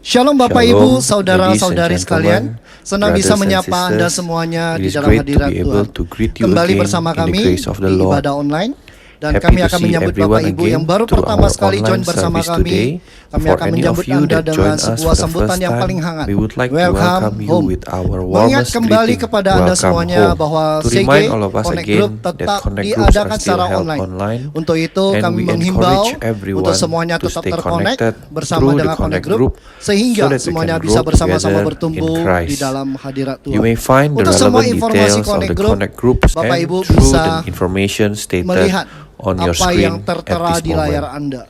Shalom Bapak Ibu, Shalom, saudara-saudari ladies and sekalian. gentlemen, Senang bisa brothers and menyapa Anda sisters. semuanya It di is dalam great to hadirat be Tuhan. able to greet you Kembali again bersama in the kami grace of the di Lord. ibadah online. Dan Happy kami to akan see menyambut everyone Bapak Ibu yang again baru to pertama our sekali join online bersama service today. kami. Kami For akan any menyambut of you Anda that dengan join us sebuah for the sambutan first yang time, paling hangat. we would like to Welcome welcome you home. with our Mengingat warmest kembali greeting. kepada Anda Welcome semuanya home. bahwa To CG remind all of us Connect again Group that tetap Connect groups diadakan are still secara held online. online, Untuk itu and kami we menghimbau encourage everyone untuk semuanya to tetap stay terkonek connected bersama through the dengan Connect Connect Group group sehingga so that we semuanya can bisa grow bersama-sama together in bertumbuh di Christ. dalam hadirat Tuhan. You may find the Untuk semua relevant informasi details of Connect the Group, Connect groups Bapak and Ibu through bisa the information stated melihat on your apa yang screen at tertera this di layar moment. Anda.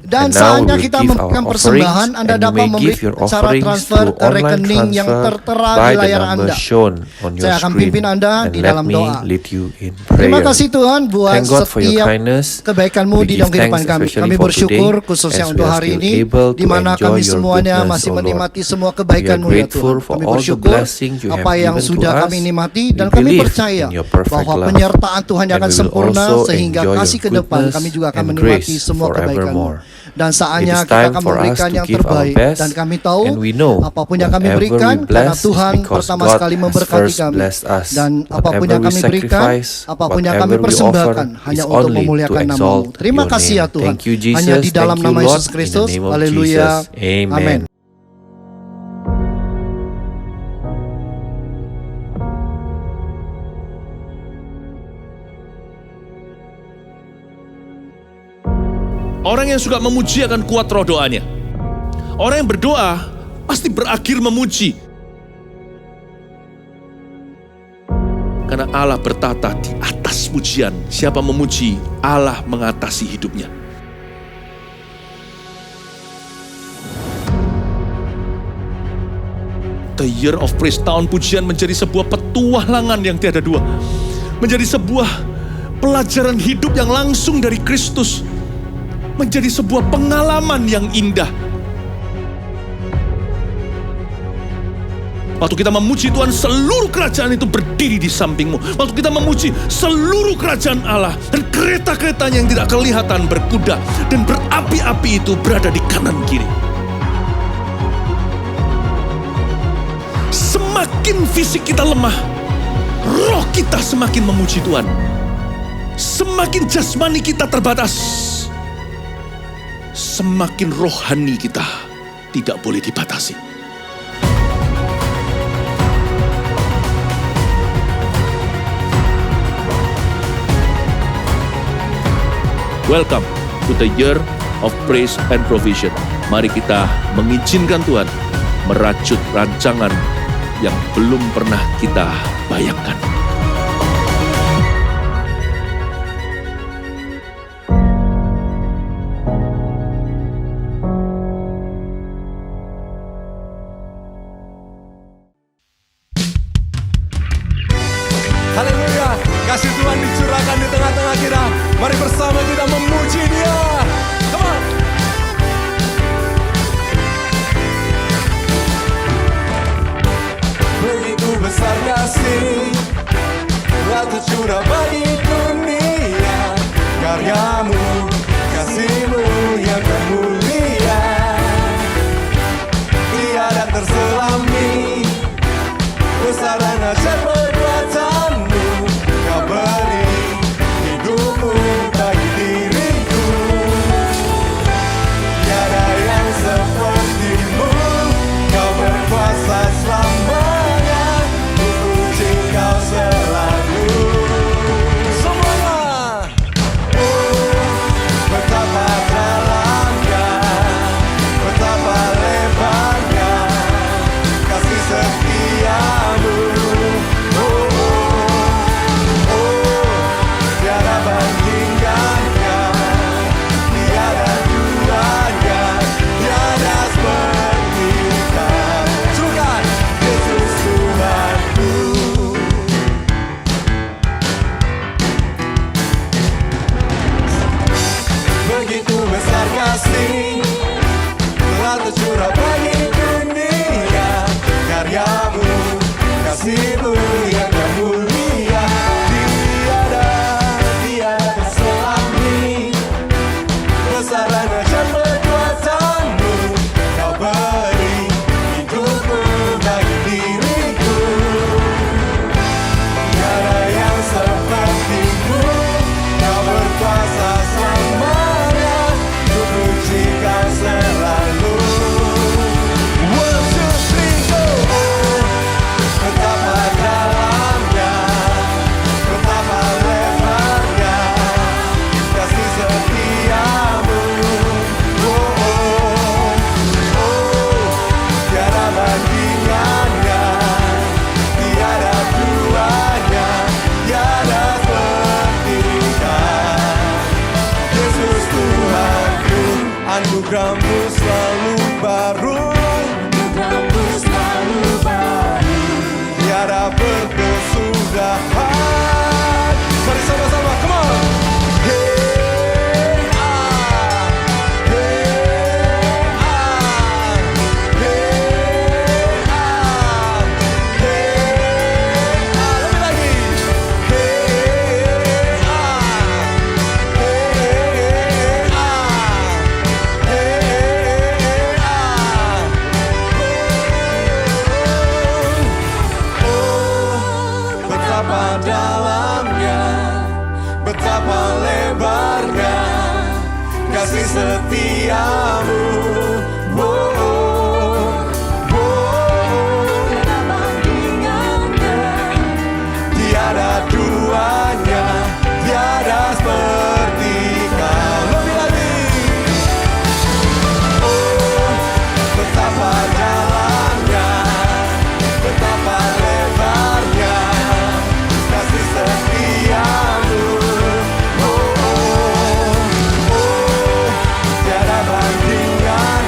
Dan And now saatnya we will kita give memberikan our persembahan, offerings, Anda and you dapat may memberi give your cara offerings transfer through ke online rekening yang transfer tertera by di the layar number Anda. shown on your Saya akan screen. pimpin Anda And di let dalam me doa. lead you in Terima prayer. kasih Tuhan buat Thank God for your setiap kindness. kebaikan-Mu We di give dalam kehidupan thanks kami. especially Kami for bersyukur today, khususnya as we untuk are hari still ini, able to di mana enjoy kami your semuanya goodness, masih O Lord. menikmati semua We are kebaikan-Mu ya grateful Tuhan. for Kami all the bersyukur blessings you have apa yang given to sudah us. kami nikmati We dan kami believe percaya in your perfect bahwa love. penyertaan Tuhan yang And akan we will sempurna also sehingga enjoy kasih your ke depan goodness kami juga akan and menikmati grace semua kebaikan-Mu. forevermore. Dan It saatnya is kita time akan for us memberikan to yang give our terbaik best, dan kami tahu and we know apapun yang kami whatever berikan we karena bless is Tuhan because pertama God sekali has memberkati first kami. blessed us. Dan apapun Whatever yang we kami berikan, sacrifice, apapun yang kami whatever we persembahkan offer hanya is untuk only to memuliakan Nama-Mu. exalt Terima your kasih ya name. Tuhan. Thank you, Jesus. Hanya di dalam Thank you, nama Lord. Yesus In the Kristus. name of Haleluya. Jesus. Amen. Amin. Orang yang suka memuji akan kuat roh doanya. Orang yang berdoa pasti berakhir memuji. Karena Allah bertata di atas pujian. Siapa memuji, Allah mengatasi hidupnya. The Year of Praise, tahun pujian menjadi sebuah petualangan yang tiada dua. Menjadi sebuah pelajaran hidup yang langsung dari Kristus. Menjadi sebuah pengalaman yang indah. Waktu kita memuji Tuhan, seluruh kerajaan itu berdiri di sampingmu. Waktu kita memuji, seluruh kerajaan Allah dan kereta-keretanya yang tidak kelihatan berkuda dan berapi-api itu berada di kanan kiri. Semakin fisik kita lemah, roh kita semakin memuji Tuhan. Semakin jasmani kita terbatas, semakin rohani kita tidak boleh dibatasi. Welcome to the Year of Praise and Provision. Mari kita mengizinkan Tuhan merajut rancangan yang belum pernah kita bayangkan. Haleluya, kasih Tuhan dicurahkan di tengah-tengah kita. Mari bersama kita memuji Dia. Come on. Begitu besar kasih telah tercurah bagi dunia. Karyamu, kasih-Mu yang termulia, tiada terselami. Besar dan ajaib perbuatan-Mu, Kau beri hidup-Mu bagi diriku. Tiada yang seperti-Mu, Kau berkuasa selamanya. Ku puji Kau selalu. Semuanya. Oh, betapa dalamnya, betapa lebarnya kasih setia-Mu. Tiada bandingannya, tiada duanya, tiada seperti Kau. Sudah Yesus Tuhanku. Begitu besar kasih telah tercurah bagi dunia. Karya-Mu, kasih-Mu yang termulia, tiada terselami. Besar dan ajaib perbuatan-Mu, Kau beri anugerahmu selalu baru, tiada berkesudahan. Mari sama-sama, come on. Hey, ah, hey, ah, hey, ah, hey, ah. Lebih lagi. Hey, ah, hey, ah, hey, ah. Oh, betapa dalamnya, betapa lebarnya kasih setiamu. Oh, oh, oh. Tiada duanya, tiada seperti kau. Lebih lagi. Oh, betapa dalamnya, betapa lebarnya kasih setiamu. Oh, oh, oh, tiada bandingan.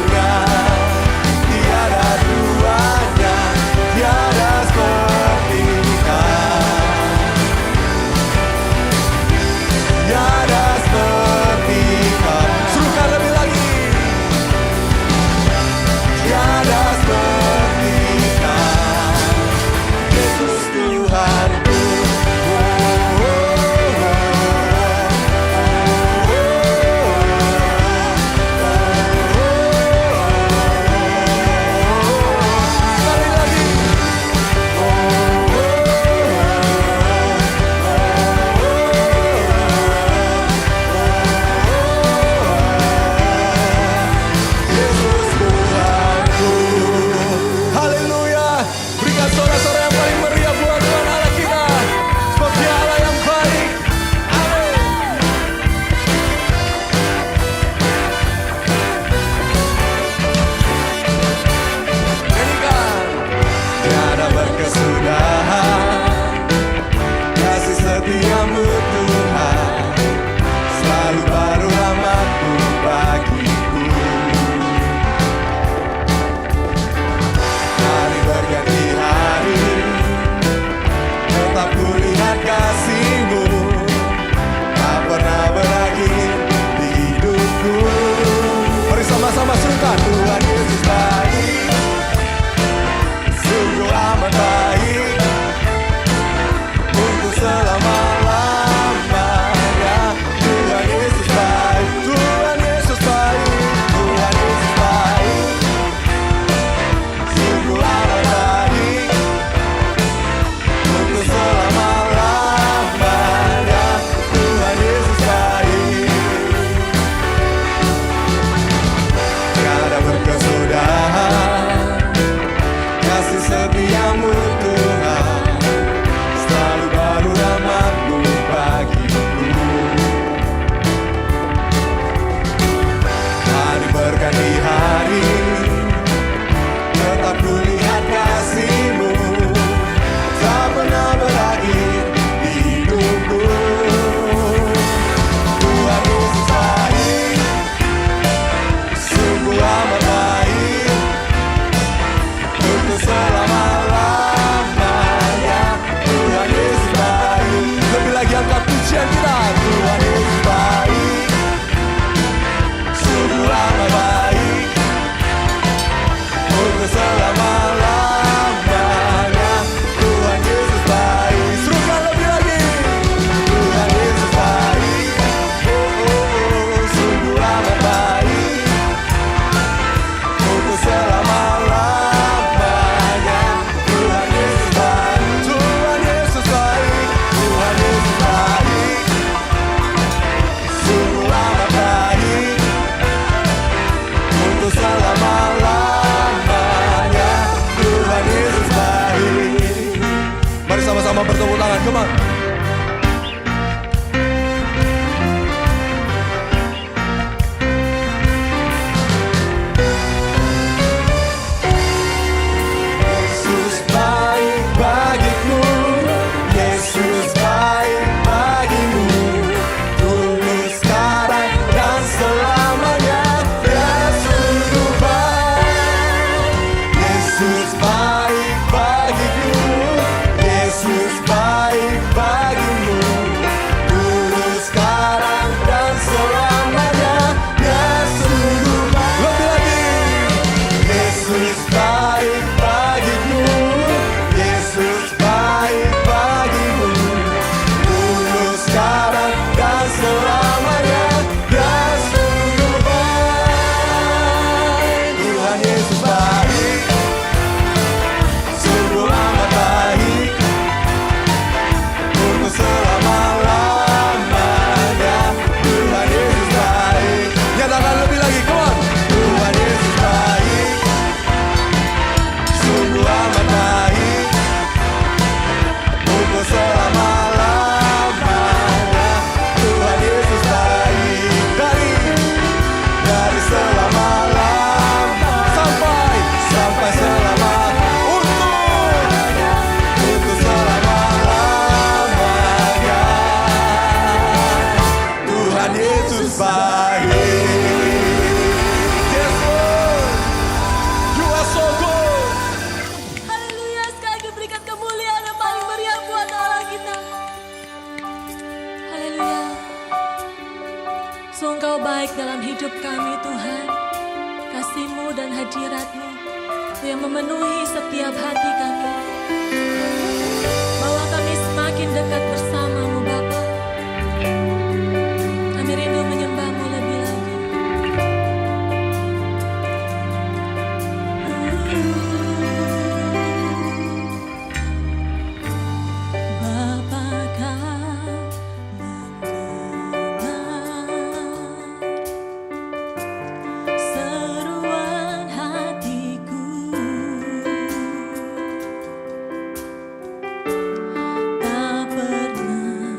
Yesus baik, sungguh amat baik, untuk selama-lamanya. Tuhan Yesus baik. Nyatakan lebih lagi, come on. Tuhan Yesus baik, sungguh amat baik, untuk selama-lamanya. Tuhan Yesus baik, dari selama-lamanya sampai selama, untuk selama-lamanya. Tuhan Yesus baik. Yes Lord, you are so good. Haleluya, sekali lagi berikan kemuliaan yang paling meriah buat Allah kita. Haleluya. Sungguh Engkau baik dalam hidup kami Tuhan. Kasih-Mu dan hadirat-Mu yang memenuhi setiap hati kami. Bahwa kami semakin dekat bersama-Mu Bapa. Kami rindu menyembah-Mu lebih lagi. Bapa kau mendengar seruan hatiku, tak pernah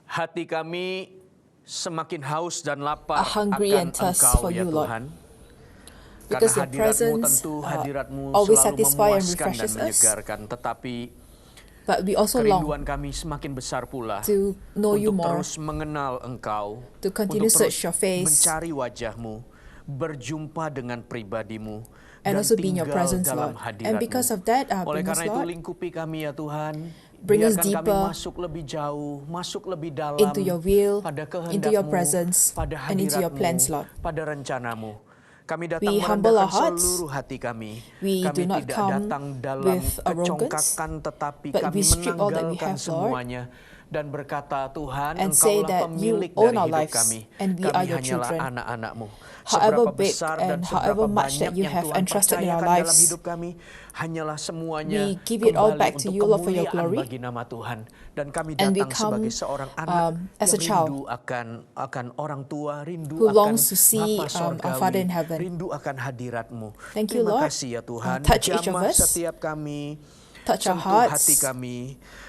Hati kami semakin haus dan lapar are hungry akan and thirst Engkau for ya you, Lord. Tuhan. Because Karena your hadirat-Mu presence tentu hadirat-Mu always selalu satisfy and memuaskan dan refreshes us. menyegarkan. Tetapi But we also long kerinduan kami semakin besar pula to know you untuk more, terus mengenal Engkau, to continue untuk search terus your face, mencari wajah-Mu, berjumpa dengan pribadi-Mu, and dan also be in your tinggal presence, dalam Lord. hadirat-Mu. And because of that, Oleh bring us, karena itu Lord, lingkupi kami ya Tuhan. bring us Biarkan kami deeper masuk lebih jauh, masuk lebih dalam into your will, pada into your kehendak-Mu, presence, pada and into your hadirat-Mu, plans, Lord. pada rencana-Mu. Kami datang We humble our merendahkan hearts. seluruh hati kami. We Kami do not tidak come datang dalam with arrogance, kecongkakan, tetapi but kami we strip all that we menanggalkan have, Lord, semuanya dan berkata, Tuhan, and say Engkaulah that pemilik you own dari our hidup lives, kami. and we Kami are your hanyalah children. anak-anak-Mu. However Seberapa big besar and dan however seberapa much banyak that you yang have Tuhan entrusted in our percayakan dalam lives, hidup kami, hanyalah semuanya we give it all kembali back to untuk you, Lord, for your kemuliaan glory. bagi nama Tuhan. Dan kami And we datang come, sebagai seorang anak as yang a child rindu akan orang tua, rindu who akan longs to see, Bapa our Sorgawi, Father in heaven. rindu akan hadirat-Mu. Thank you, Terima Lord. kasih ya Tuhan. Touch each of Jamah us. setiap kami, Touch our sentuh hearts, hati kami,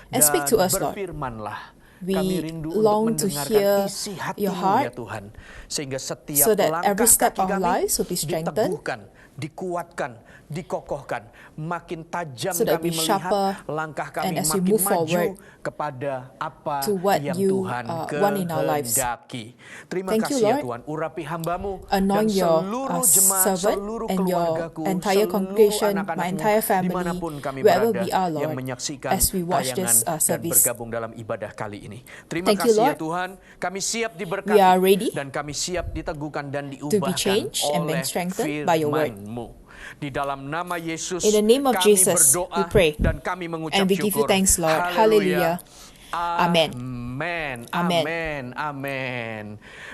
and speak to us, Lord. berfirmanlah. We Kami rindu long untuk to mendengarkan hear isi your hati-Mu heart, ya Tuhan. Sehingga setiap so that langkah every step kaki of our kami lives will be strengthened, diteguhkan, dikuatkan, dikokohkan. Makin tajam so that kami we melihat sharper, langkah kami and as we makin move maju forward kepada apa to what yang you, Tuhan want in our lives. kehendaki. Terima Thank you, kasih ya Lord. Tuhan. Urapi hamba-Mu dan Anoint your seluruh jemaat, servant seluruh and your keluargaku, entire seluruh congregation, my anak-anak-Mu, entire family, dimanapun kami wherever berada, we are, yang Lord, menyaksikan as we watch tayangan this dan service. bergabung dalam ibadah kali ini. Terima Thank you, kasih ya Lord. Tuhan. Kami siap diberkati We are ready dan kami siap diteguhkan dan be diubahkan changed and oleh being strengthened by your word. firman-Mu. Di dalam nama Yesus In the name of kami Jesus, berdoa we pray. dan kami mengucap And we give you syukur. thanks, Lord. Haleluya. Amen. Amen. Amen. Amen. Amen.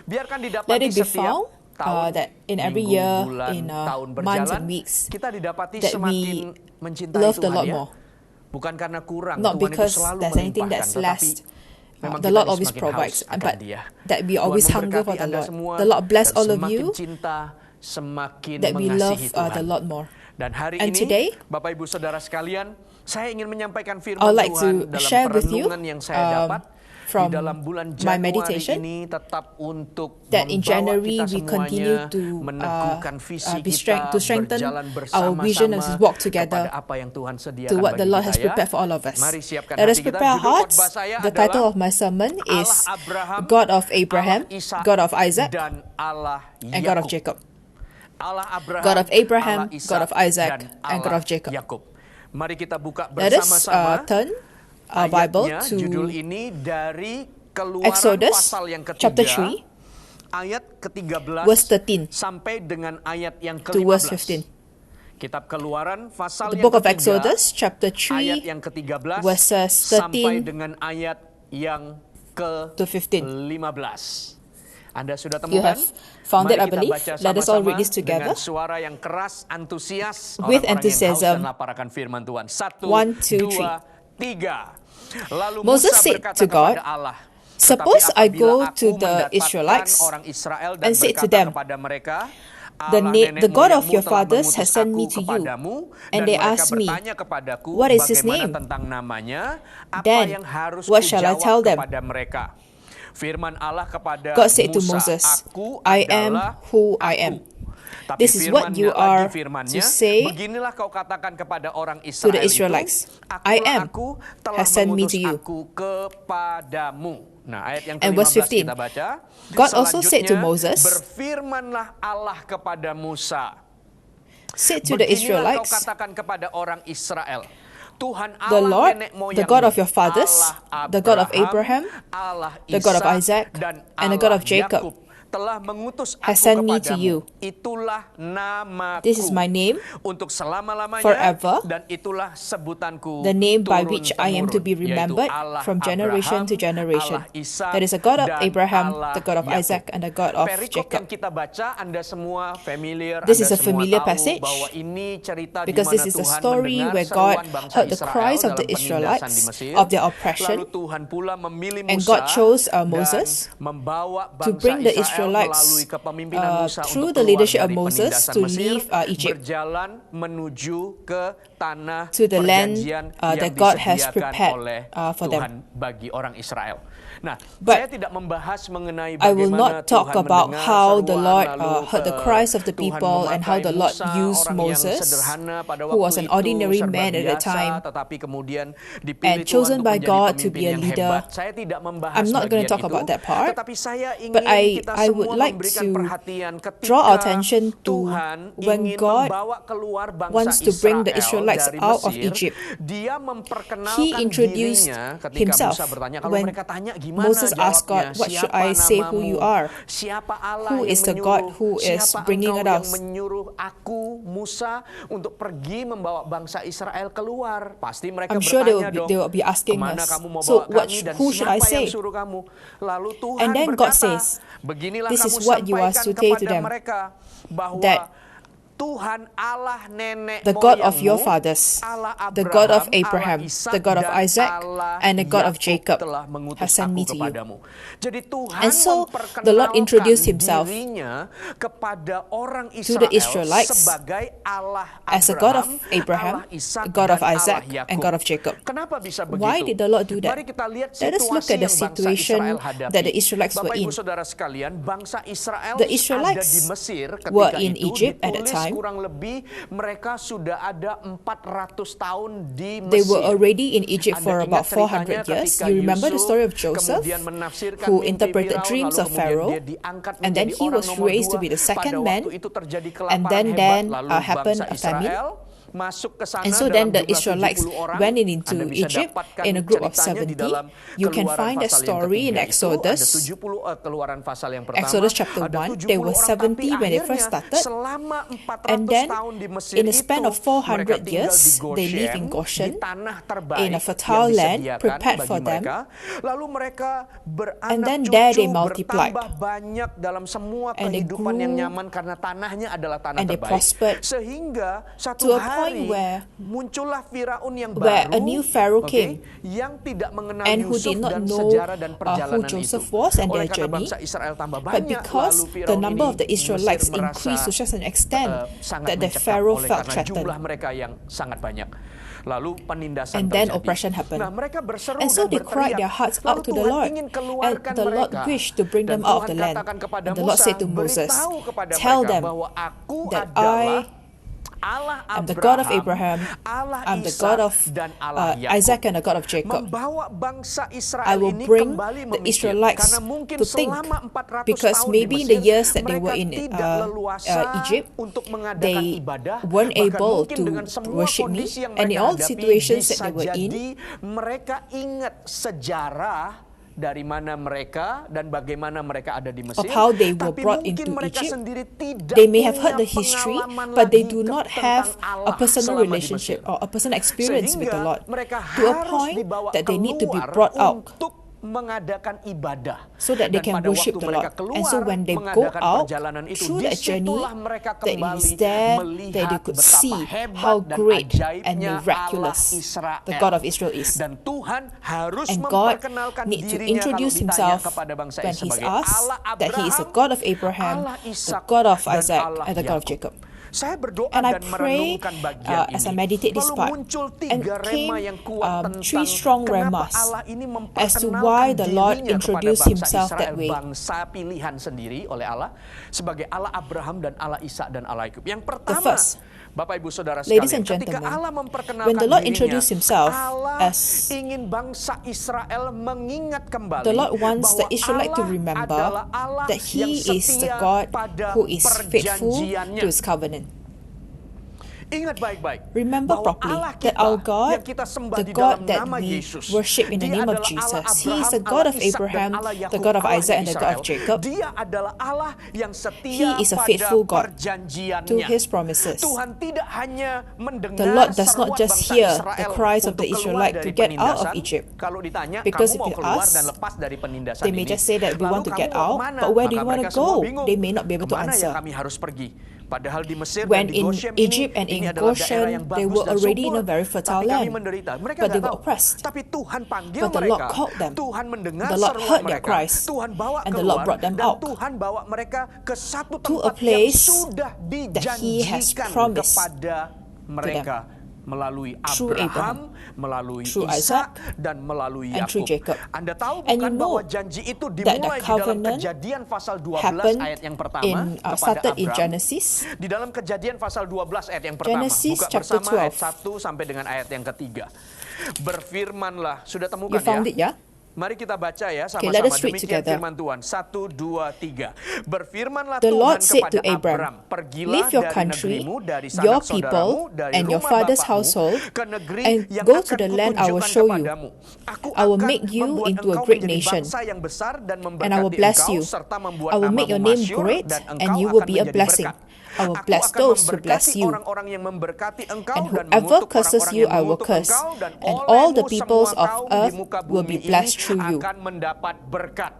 Biarkan didapati Let it be setiap found tahun, that in every minggu, year, bulan, in tahun months berjalan, and weeks, kita didapati that semakin we mencintai love the Tuhan Lord ya. more. Bukan karena kurang, Not Tuhan itu because selalu there's anything melimpahkan, that's tetapi less. memang The kita Lord ini always semakin provides, haus akan but Dia. that we Tuhan always hunger memberkati for the Anda Lord. semua, The Lord bless dan all of semakin you, cinta, semakin that we love mengasihi Tuhan. the Lord more. Dan hari And ini, today, Bapak Ibu Saudara sekalian, saya ingin menyampaikan I firman would like Tuhan to dalam share with you perenungan yang saya dapat from di dalam bulan my Januari meditation ini tetap untuk that in membawa January kita we semuanya continue to meneguhkan visi to strengthen berjalan our vision as we walk bersama-sama together kepada apa yang Tuhan sediakan to what the bagi Lord has kita, ya. prepared for all of us. Mari siapkan Let us hati kita. prepare our Judul hearts. khotbah saya The title adalah of my sermon is Allah Abraham, God of Abraham, Allah Ishak, God of Isaac, dan Allah and God of Yakub. Jacob. Allah Abraham, God of Abraham, Allah Ishak, God of Isaac, dan and God Allah of Jacob. Yakub. Mari kita buka Let us bersama-sama turn our Bible ayatnya, judul to ini dari Keluaran Exodus pasal yang ketiga, chapter 3, ayat ke-13 verse 13 sampai dengan ayat yang to verse ke-15. 15. Kitab Keluaran pasal The yang book of ketiga, Exodus chapter ayat 3 yang ke-13 verses sampai 13 dengan ayat yang to 15. ke-15. Anda sudah You temukan? have found it, Mari I kita believe. baca Let us all sama-sama read this together. dengan suara yang keras, antusias, With orang-orang yang haus enthusiasm. dan lapar akan firman Tuhan. 1, 1, 2, 2, 3. Lalu Moses Musa said berkata to God, kepada Allah, "Suppose "Tetapi I apabila go aku to the mendapatkan Israelites orang Israel dan and say to berkata them, kepada mereka, The Allah God of nenek your moyangmu fathers telah has sent me mengutus to you." kepadamu, And dan they mereka ask me, bertanya kepadaku, "What is his bagaimana name?" tentang namanya, apa Then, yang harus what shall I kujawab tell them? kepada mereka? Firman Allah kepada God said to Musa, Moses, "Aku I am adalah who I Aku." am. Tapi This is what you firman-Nya are lagi firman-Nya, to say beginilah kau katakan kepada orang to Israel the Israelites, itu, I "Akulah am aku telah has sent me mengutus to you." aku kepadamu. Nah, ayat yang And verse ke-15 15, kita baca. God also said to Selanjutnya, Moses, berfirmanlah Allah kepada Musa, Say to the "Beginilah kau Israelites, katakan kepada orang Israel, Tuhan The Allah Lord, nenek the moyangmu, God of your fathers, Allah the God of Abraham, Allah the God of Ishak, Isaac, dan and the God Allah of Jacob, Yakub telah mengutus has aku sent me to kepadamu. you. Itulah namaku. This is my name, untuk selama-lamanya, forever, dan itulah sebutanku the name by turun which I am to be temurun, remembered yaitu Allah from generation Abraham, to generation. Allah Ishak, That is the God of dan Abraham, Allah the God of Yakub." Isaac, and the God of Perikop yang Jacob. kita baca, Anda semua familiar, This Anda is a semua familiar tahu passage, bahwa ini cerita di because mana this is the Tuhan story mendengar where God seruan bangsa heard the Israel cries of dalam the penindasan di Israelites Mesir. of their oppression, Lalu Tuhan pula memilih and Musa God chose dan Moses membawa to bangsa bring the Israel Israelites melalui kepemimpinan Musa through untuk the keluar leadership of dari Moses penindasan to Mesir, leave Egypt berjalan menuju ke tanah to the land perjanjian that yang God has disediakan prepared oleh for them. Tuhan bagi orang Israel. Nah, But saya tidak membahas mengenai I will bagaimana not talk Tuhan about mendengar how the seruan, Lord lalu heard the cries of the Tuhan people and how memakai the Lord Musa, used orang yang Moses, sederhana pada who was waktu an itu, ordinary serba man at the biasa, time, tetapi kemudian dipilih and Tuhan chosen untuk by menjadi God to pemimpin be a yang leader. hebat. Saya tidak membahas I'm not going to bagian talk itu, about that part, tetapi saya ingin but kita I semua would like memberikan to perhatian ketika draw our attention to Tuhan when ingin God membawa keluar bangsa wants to bring the Israel Israelites dari out of Mesir, Egypt. Dia He memperkenalkan introduced dirinya ketika himself. Musa bertanya, kalau When mereka tanya gimana Moses asked jawabnya, God, "What should siapa I say who namamu? you are? Siapa Allah Who yang is the menyuruh? God who is Siapa bringing engkau it yang us?" menyuruh aku, Musa, untuk pergi membawa bangsa Israel keluar? Pasti mereka I'm sure bertanya they will be asking kemana us, kamu mau "So bawa what kami dan who should I siapa yang say?" suruh kamu? Lalu Tuhan And then God berkata, says, beginilah "This kamu is what you are sampaikan to say to kepada them, mereka, bahwa that Tuhan Allah nenek the God of moyangmu, your fathers, Allah the God of Abraham, Abraham, Allah Ishak, the God of dan Isaac, Allah and the God of Yakub Jacob telah mengutus has sent me aku to you." kepadamu. Jadi Tuhan And so the Lord introduced himself dirinya kepada orang to Israel the Israelites sebagai Allah as a God of Allah Abraham, Ishak, God of dan Isaac, Allah Yakub. and God of Jacob. Kenapa bisa begitu? Why did the Lord do that? Mari kita lihat Let us look situasi at the yang bangsa situation Israel hadapi. that the Israelites were Bapak Ibu in. Saudara sekalian, bangsa Israel The ada Israelites di Mesir ketika were in itu, Egypt at that ditulis time. kurang lebih mereka sudah ada 400 tahun di Mesir. They were already in Egypt Anda for ingat about ceritanya 400 years. ketika You remember the Yusuf story of Joseph, kemudian menafsirkan who mimpi interpreted Firaun, dreams lalu of kemudian Pharaoh, dia diangkat and then menjadi he orang was nomor raised to 2. be the second Pada man, waktu itu terjadi and kelaparan then hebat, lalu happened bangsa a famine. Israel masuk ke sana And so dalam then the jumlah Israelites 70 orang. went Anda into bisa Egypt dapatkan in a group of ceritanya di 70. dalam You can Keluaran find that pasal yang story in ketiga itu. Ada Exodus. 70 Keluaran pasal yang pertama. Exodus chapter ada 1, 70 there were orang, 70 tapi when they first akhirnya started. selama 400 And then tahun di Mesir in a span itu, of 400 mereka tinggal years, di they live in di Goshen, tanah terbaik in a yang fertile land disediakan prepared bagi for them. mereka. Lalu mereka beranak And then cucu, there they multiplied. bertambah banyak dalam semua And they kehidupan yang grew, nyaman karena tanahnya adalah tanah and they terbaik. prospered Sehingga to satu a hari point where muncullah Firaun yang where baru, a new Pharaoh came, yang tidak mengenal and who Yusuf did not dan know sejarah dan who perjalanan Joseph itu. was and Oleh their karena journey, bangsa Israel tambah but banyak, because lalu the Firaun number of the ini Israelites Mesir merasa, increased to such an extent sangat that the mencekam Pharaoh oleh felt karena jumlah threatened. mereka yang sangat banyak. Lalu penindasan And then terjadi. oppression happened. Nah, mereka berseru And so dan they cried berteriak. their hearts Lalu out to the Tuhan Lord, ingin and keluarkan the Lord mereka. wished to bring Dan them out of Tuhan the land. katakan kepada And the Lord Musa, said to Moses, beritahu kepada tell mereka them bahwa aku that adalah I Allah am the God of Abraham, Allah I'm the Ishak, God of dan Allah Yakub. Isaac, and the God of Jacob. Membawa bangsa Israel I will ini bring kembali the memikir, Israelites karena mungkin to think, selama 400 because tahun maybe di in the Mesir, years that they were mereka in tidak leluasa Egypt, untuk mengadakan they ibadah, weren't bahkan able mungkin to dengan semua worship me, kondisi yang and in mereka all hadapi, situations that bisa they were in, jadi mereka ingat sejarah dari mana mereka dan bagaimana mereka ada di Mesir, of how they were tapi brought mungkin into mereka Egypt. sendiri tidak They may have punya heard the history, pengalaman but they lagi do not tentang have Allah a personal selama di relationship Mesir. or a personal experience with the Sehingga Lord, mereka to a harus point dibawa that they need to be keluar brought out untuk mengadakan ibadah, so that they dan can pada worship waktu the mereka Lord. keluar And so when they go mengadakan out perjalanan itu, through that journey, disitulah mereka that it kembali is there melihat that they could betapa see hebat how dan great and ajaibnya miraculous Allah Israel. the God of Israel is. Dan Tuhan harus And God memperkenalkan need to dirinya introduce kalau ditanya himself kepada bangsa when Israel he's sebagai asked Allah that he is the Abraham, God of Abraham, Allah the Ishak, God of dan Isaac, Allah and the God of Yakub. Jacob. Saya berdoa And I dan pray merenungkan bagian as I ini. meditate this Lalu part, muncul and tiga rema came yang kuat tentang three strong kenapa remas Allah ini as to why the Lord dirinya introduced kepada bangsa himself Israel, that way. bangsa pilihan sendiri oleh Allah, sebagai Allah Abraham dan Allah Ishak dan Allah Yakub. Yang pertama, first, Bapak Ibu Saudara ladies sekalian, and ketika gentlemen, Allah memperkenalkan when the Lord dirinya, introduced himself Allah as ingin bangsa Israel mengingat kembali the Lord wants bahwa the Israelite to Allah remember adalah Allah that yang He is the setia God pada who is faithful perjanjiannya. to His covenant. Ingat baik-baik. Remember bahwa properly Allah that kita our God, yang kita sembah the di God dalam that nama we Yesus, worship in the Dia name of adalah Jesus, Allah He is the Abraham, God of Allah Ishak, dan Abraham, Allah the Yakub, God of Allahnya Isaac, and the God of Israel. Jacob. Dia adalah Allah yang setia He is a pada faithful God perjanjiannya. to His promises. Tuhan tidak hanya mendengar The Lord does not seruan just bangsa hear Israel the cries of untuk the keluar Israelite dari to get out of penindasan. Egypt. Kalau ditanya, Because kamu if mau you keluar ask, dan lepas dari penindasan they may ini, just say that we lalu want to kamu get mau out, kemana? but where do you Maka want to mereka semua go? bingung. They may not be able to Kemana answer. ya kami harus pergi? Padahal di Mesir When dan di in Goshen Egypt and ini in adalah daerah yang Goshen, bagus they were dan already in subur. a very fertile Tapi kami land, menderita. Mereka but they nggak were tahu. oppressed. Tapi Tuhan panggil But the Lord mereka. called them. Tuhan mendengar The Lord seruan heard their mereka. cries. Tuhan bawa And the Lord keluar brought them dan out Tuhan bawa mereka ke satu to tempat a yang place sudah that He has dijanjikan promised kepada mereka melalui through Abraham, melalui through Ishak, Isaac, dan melalui and through Yakub. Jacob. Anda tahu And you bukan know bahwa janji itu that the dimulai di dalam covenant Kejadian pasal 12 happened ayat yang pertama in kepada started in Abraham. Genesis. Di dalam Kejadian pasal 12 ayat yang pertama, Genesis buka chapter bersama ayat 12. 1 sampai dengan ayat yang ketiga. Berfirmanlah, sudah You temukan found it, ya? yeah? Mari kita baca ya Okay, let sama-sama. us read Demikian together. firman Tuhan. 1, 2, 3. Berfirmanlah The Tuhan Lord said kepada to Abram, Abram, pergilah leave your dari country, negerimu, dari your sanak people, saudaramu, dari and your rumah father's bapakmu, household, ke negeri and yang go akan to the land I will kutunjukkan show you. kepadamu. Aku I will akan make you membuat into a engkau great menjadi nation, bangsa yang besar dan and I will memberkati bless engkau, you. serta membuat I will make your name namamu great, masyhur, dan and engkau you will akan be a menjadi blessing. berkat. I will Aku bless akan those who bless memberkati you. orang-orang yang memberkati engkau And dan whoever mengutuk curses orang-orang you, yang I will mengutuk curse, engkau, dan and all the olehmu peoples semua of kaum di earth muka will bumi be blessed ini through you. akan mendapat berkat.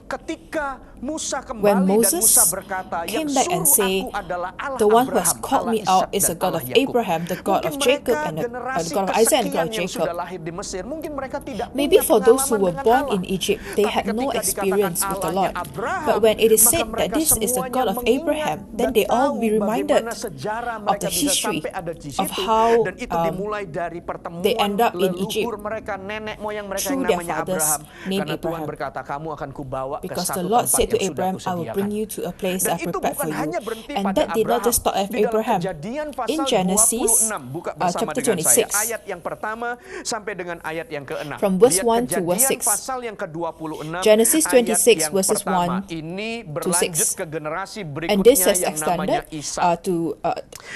Ketika Musa When kembali dan Moses Musa berkata, yang came back and suruh say, aku adalah Allah the one who has Abraham, called Allah me out Ishak, is the dan God Allah of Yakub. Abraham, the God Mungkin of Jacob, mereka and the generasi God of Isaac and the God kesekian of yang Jacob. sudah lahir di Mesir, mungkin mereka tidak Maybe punya for those who pengalaman were dengan born Allah. in Egypt, they Tapi had no ketika experience dikatakan with the Allahnya Lord. Abraham, But when it is maka said that mereka this is the semuanya God of mengingat Abraham, dan then they all tahu be reminded bagaimana sejarah of mereka the bisa history sampai ada di of situ. how Dan itu dimulai dari pertemuan they end up in leluhur Egypt mereka, nenek moyang mereka through yang their namanya fathers Abraham. named Karena Tuhan Abraham. berkata, kamu akan kubawa ke Because satu the Lord tempat said to yang sudah Abraham, I will bring kusediakan. you to a place Dan I itu prepared bukan for you. hanya berhenti And pada that did not Abraham. just stop at Di dalam Abraham. Kejadian pasal In Genesis, 26, buka bersama chapter dengan saya, 26, ayat yang pertama sampai dengan ayat yang ke-6. from verse Lihat 1 to verse Kejadian 6. pasal yang ke-26, Genesis ayat 26 yang verses pertama. 1 Ini to berlanjut 6. ke generasi And this berikutnya has yang namanya extended Ishak. to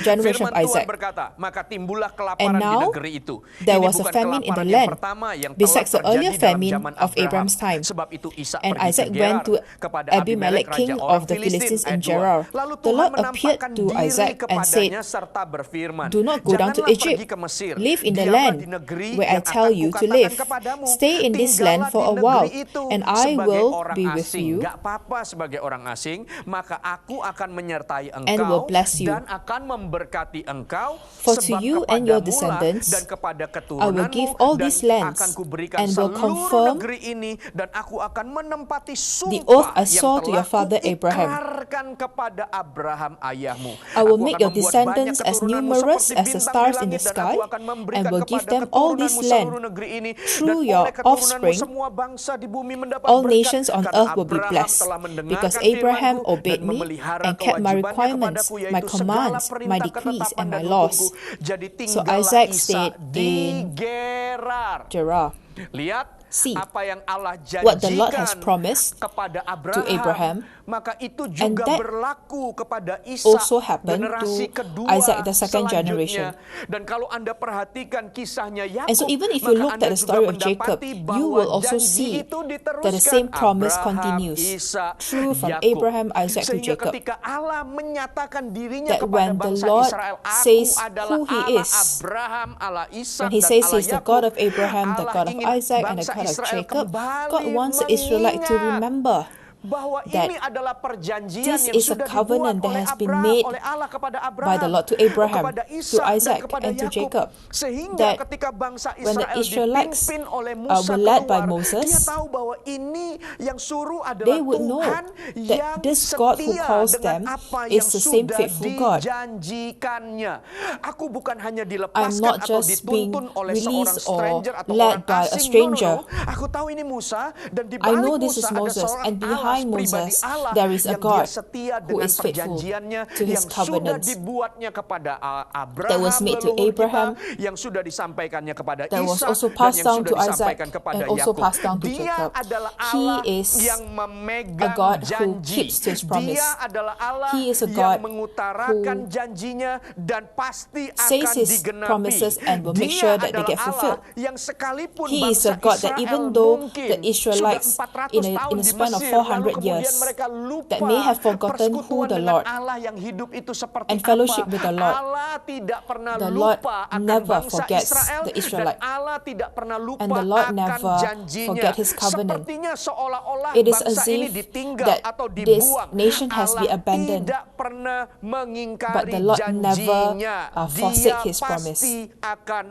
generation Firman of Tuhan Isaac. berkata, maka timbullah And kelaparan di now, negeri itu. there Ini was a bukan famine in the kelaparan yang land, pertama yang telah besides the terjadi earlier dalam famine zaman of Abraham. Abraham's time. Sebab itu Ishak And pergi Isaac ke went to kepada Abimelech, Raja king orang of the Filistin, Philistines in ayat 2. Gerar. Lalu The Tuhan Lord appeared menampakkan to diri Isaac and kepadanya said, serta berfirman, "Do not go down to "Janganlah Egypt. pergi ke Mesir. Live in the Diamlah land di negeri where I yang tell akan you to kukatakan live. kepadamu. Stay in this land Tinggallah for di a negeri while, itu and I sebagai will orang be with asing." you Gak apa-apa sebagai orang asing, maka aku akan menyertai and engkau will bless you. dan akan memberkati engkau. For to Sebab you and your kepadamulah descendants dan kepada I will give keturunanmu all dan these lands akan kuberikan and will seluruh confirm negeri ini, dan aku akan menempati the oath sumpah I swore to yang your telah father Abraham. kuikrarkan kepada Abraham ayahmu. I will Aku make akan your membuat descendants banyak as keturunanmu numerous seperti as the bintang stars di in the langit, dan sky, aku akan memberikan and will give kepada them all this keturunanmu land. seluruh negeri ini, dan Through your oleh keturunanmu offspring, semua bangsa di bumi mendapat all berkat, nations on karena earth will be Abraham blessed, telah mendengarkan because Abraham firman-Ku obeyed dan me memelihara and kept my kewajibannya requirements, kepadaku, my yaitu segala commands, my perintah, decrees, ketetapan, and my dan laws. hukumku. Jadi So tinggallah Isaac Ishak stayed di in Gerar. Gerar. Lihat See apa yang Allah what the Lord has janjikan promised kepada to Abraham, maka itu and juga that berlaku kepada Ishak, also happened generasi to kedua Isaac, the second selanjutnya. generation. Dan kalau Anda perhatikan kisahnya Yakub, And so even if you maka looked Anda at the juga story of Jacob, mendapati you bahwa will also janji see itu that the same diteruskan promise Abraham, continues Ishak, through from Yakub. Abraham, Isaac to Sehingga Jacob. ketika Allah menyatakan dirinya That kepada when the bangsa Lord Israel, Aku says adalah who He Allah is, Abraham, Allah Ishak, when He dan says Allah He's the Yakub, God of Abraham, the Allah God of ingin Isaac, and the bangsa God of Israel Jacob, kembali God wants the Israelite to mengingat remember bahwa that ini adalah perjanjian this yang is a sudah covenant dibuat that oleh has been Abraham, made oleh Allah kepada Abraham, by the Lord to Abraham, kepada to Ishak, Isaac, dan kepada and to Yakub. Jacob. Sehingga That ketika bangsa when the Israel Israelites dipimpin oleh Musa were led by keluar, Moses, dia tahu bahwa ini yang suruh adalah they would know Tuhan that yang this God who setia calls dengan them apa is yang the same sudah faithful God. dijanjikannya. Aku bukan hanya I'm dilepaskan not atau just being dituntun oleh seorang released or stranger atau led orang by a asing. stranger. No. Aku tahu ini Musa, dan di I know balik this is Musa ada Moses, seorang and behind Allah, pribadi Moses Allah there is a yang God dia setia who dengan is faithful perjanjiannya to His yang sudah covenants dibuatnya kepada Abraham, that was made to leluhur Abraham, kita, yang sudah disampaikannya kepada that was Ishak, also dan passed yang down sudah to Isaac, disampaikan kepada and also Yakub. passed down to Dia Jacob. adalah He Allah is yang a memegang God who janji. keeps to His promise. Dia adalah Allah He is a yang God mengutarakan who janjinya dan pasti says akan His digenapi. promises and will make Dia sure that they adalah get fulfilled. Allah yang sekalipun He is bangsa a God that Israel even though mungkin the Israelites sudah 400 in tahun a di span of Mesir, 400 lalu kemudian years mereka lupa that may have forgotten who persekutuan the dengan Lord Allah yang hidup itu seperti and fellowship apa. with the Lord. Allah tidak pernah The Lord lupa akan never bangsa forgets Israel, the dan Israelite. Allah tidak pernah lupa And the Lord akan never janjinya. forget His covenant. Sepertinya seolah-olah It is bangsa as ini if ditinggal that atau this dibuang. nation has Allah been abandoned, tidak pernah but mengingkari the Lord janjinya. never forsake Dia His promise. pasti akan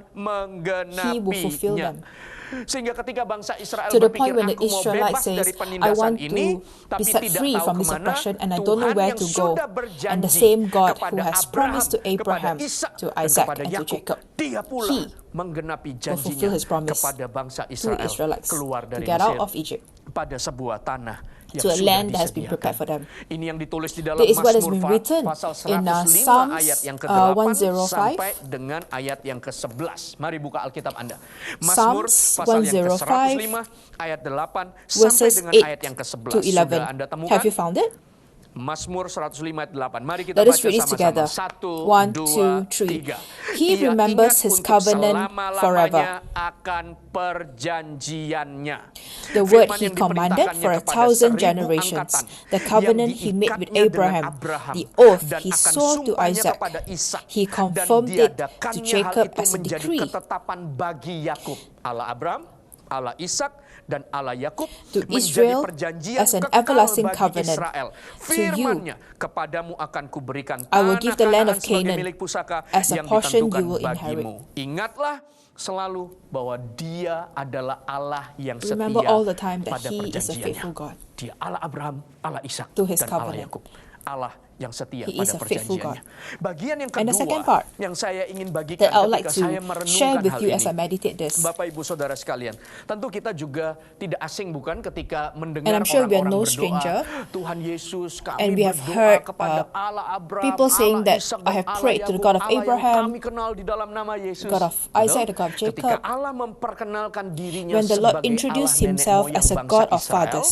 He will fulfill menggenapinya. them. Sehingga ketika bangsa Israel To the berpikir, point when the aku mau Israelites bebas dari says, I penindasan want ini, to be tapi set tidak free tahu from this kemana, oppression and I don't know Tuhan where yang to go. sudah And the berjanji same God who kepada has Abraham, promised to Abraham, kepada Ishak, to dan Isaac, kepada and to Yakub, Jacob, dia pula He menggenapi will fulfill janjinya His promise kepada bangsa to Israel Israelites keluar to dari get out Mesir of Egypt pada sebuah tanah yang to a sudah land that has been prepared for disediakan. them. Ini yang ditulis di dalam That is what has Mazmur been written pasal in 105 Psalms ayat yang ke-8 105 sampai dengan ayat yang ke-11. Mari buka Alkitab Anda. Mazmur Psalms pasal yang 105 ke-105 ayat 8 sampai verses dengan 8 ayat yang ke-11. to Sudah 11. Anda temukan? Have you found it? Mazmur 105 ayat 8. Mari kita Let us baca read it sama-sama. together. 1, 1, 2, 2, 3. 3. He Ia remembers ingat His untuk covenant selama-lamanya forever. akan perjanjiannya. The word Firman He yang commanded diperintahkannya for kepada 1,000 1000 generations, angkatan, the covenant yang He made with diikatnya Abraham, dengan Abraham, the oath dan He akan swore to sumpahnya Isaac, kepada Ishak, He dan confirmed it to diadakannya Jacob hal itu as a menjadi decree. ketetapan bagi Yakub. Allah Abraham, Allah Ishak, dan Allah Yakub To menjadi Israel perjanjian as an kekal everlasting bagi covenant. Israel. To you, Firman-Nya, kepadamu akan kuberikan I will give the land tanah of Kanaan sebagai Canaan milik pusaka as a yang portion ditentukan you will inherit. bagimu. Ingatlah selalu bahwa Dia adalah Allah yang setia Remember all the time that pada He is a perjanjiannya. faithful God. Dia Allah Abraham, Allah Ishak, To His dan Allah covenant. Yakub. Allah yang setia He is pada a faithful perjanjiannya. Bagian yang And the second kedua part yang saya ingin bagikan that I would like ketika saya to merenungkan share with hal you ini. as I meditate this. Bapak Ibu Saudara sekalian, tentu kita juga tidak asing bukan ketika mendengar And I'm sure we are orang-orang no berdoa, stranger. Tuhan Yesus, kami And we have berdoa heard, kepada Allah Abraham, people saying Allah that Ishak, I dan have Allah prayed to the Yakub, God of Allah yang Abraham, kami kenal di dalam nama Yesus. God of Isaac, the God of Jacob. Ketika Allah memperkenalkan dirinya When the Lord sebagai introduced Allah nenek Himself moyang as a bangsa God of Israel, fathers.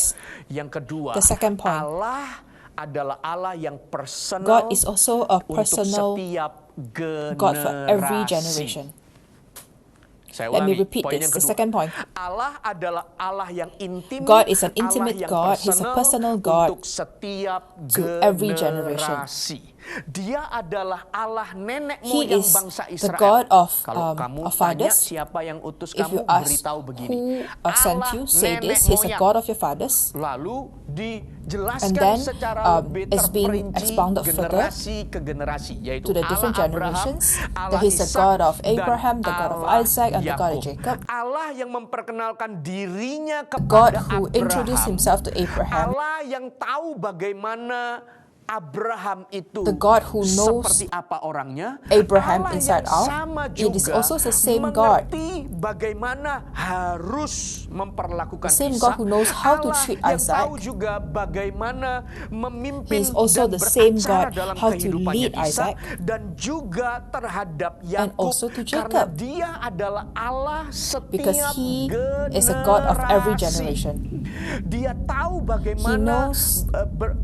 yang kedua, The second point, Allah adalah Allah yang personal God is also a untuk personal setiap generasi. God for every generation. Saya Let me ulangi, repeat poin this, yang the kedua. second point. Allah adalah Allah yang intim. God is an Allah intimate yang God. He's a personal God untuk setiap to every generation. generasi. Dia adalah Allah nenek He moyang is bangsa the Israel. God of, Kalau kamu of tanya fathers. siapa yang utus If kamu, you ask beritahu begini. who sent Allah you, say nenek this, He's a moyang. God of your fathers. Lalu dijelaskan And then, secara lebih it's being terperinci expounded further generasi ke generasi, yaitu to the different Allah Abraham, generations, Allah that He's the Ishak, God of dan Abraham, the God of Allah Isaac, and the God of Yakub. Jacob. Allah yang memperkenalkan dirinya God kepada who introduced Abraham. Himself to Abraham. Allah yang tahu bagaimana Abraham itu The God who knows seperti apa orangnya. Abraham Allah inside yang out. sama It is juga also the same God. mengerti bagaimana harus memperlakukan The same Ishak. God who knows how to Allah treat yang Isaac. tahu juga bagaimana memimpin He is also dan the same beracara God dalam how to kehidupannya lead Ishak, Isaac. dan juga terhadap And Yakub, also to karena Jacob. dia adalah Allah setiap Because He is a God of every generasi. generation. Dia tahu bagaimana He knows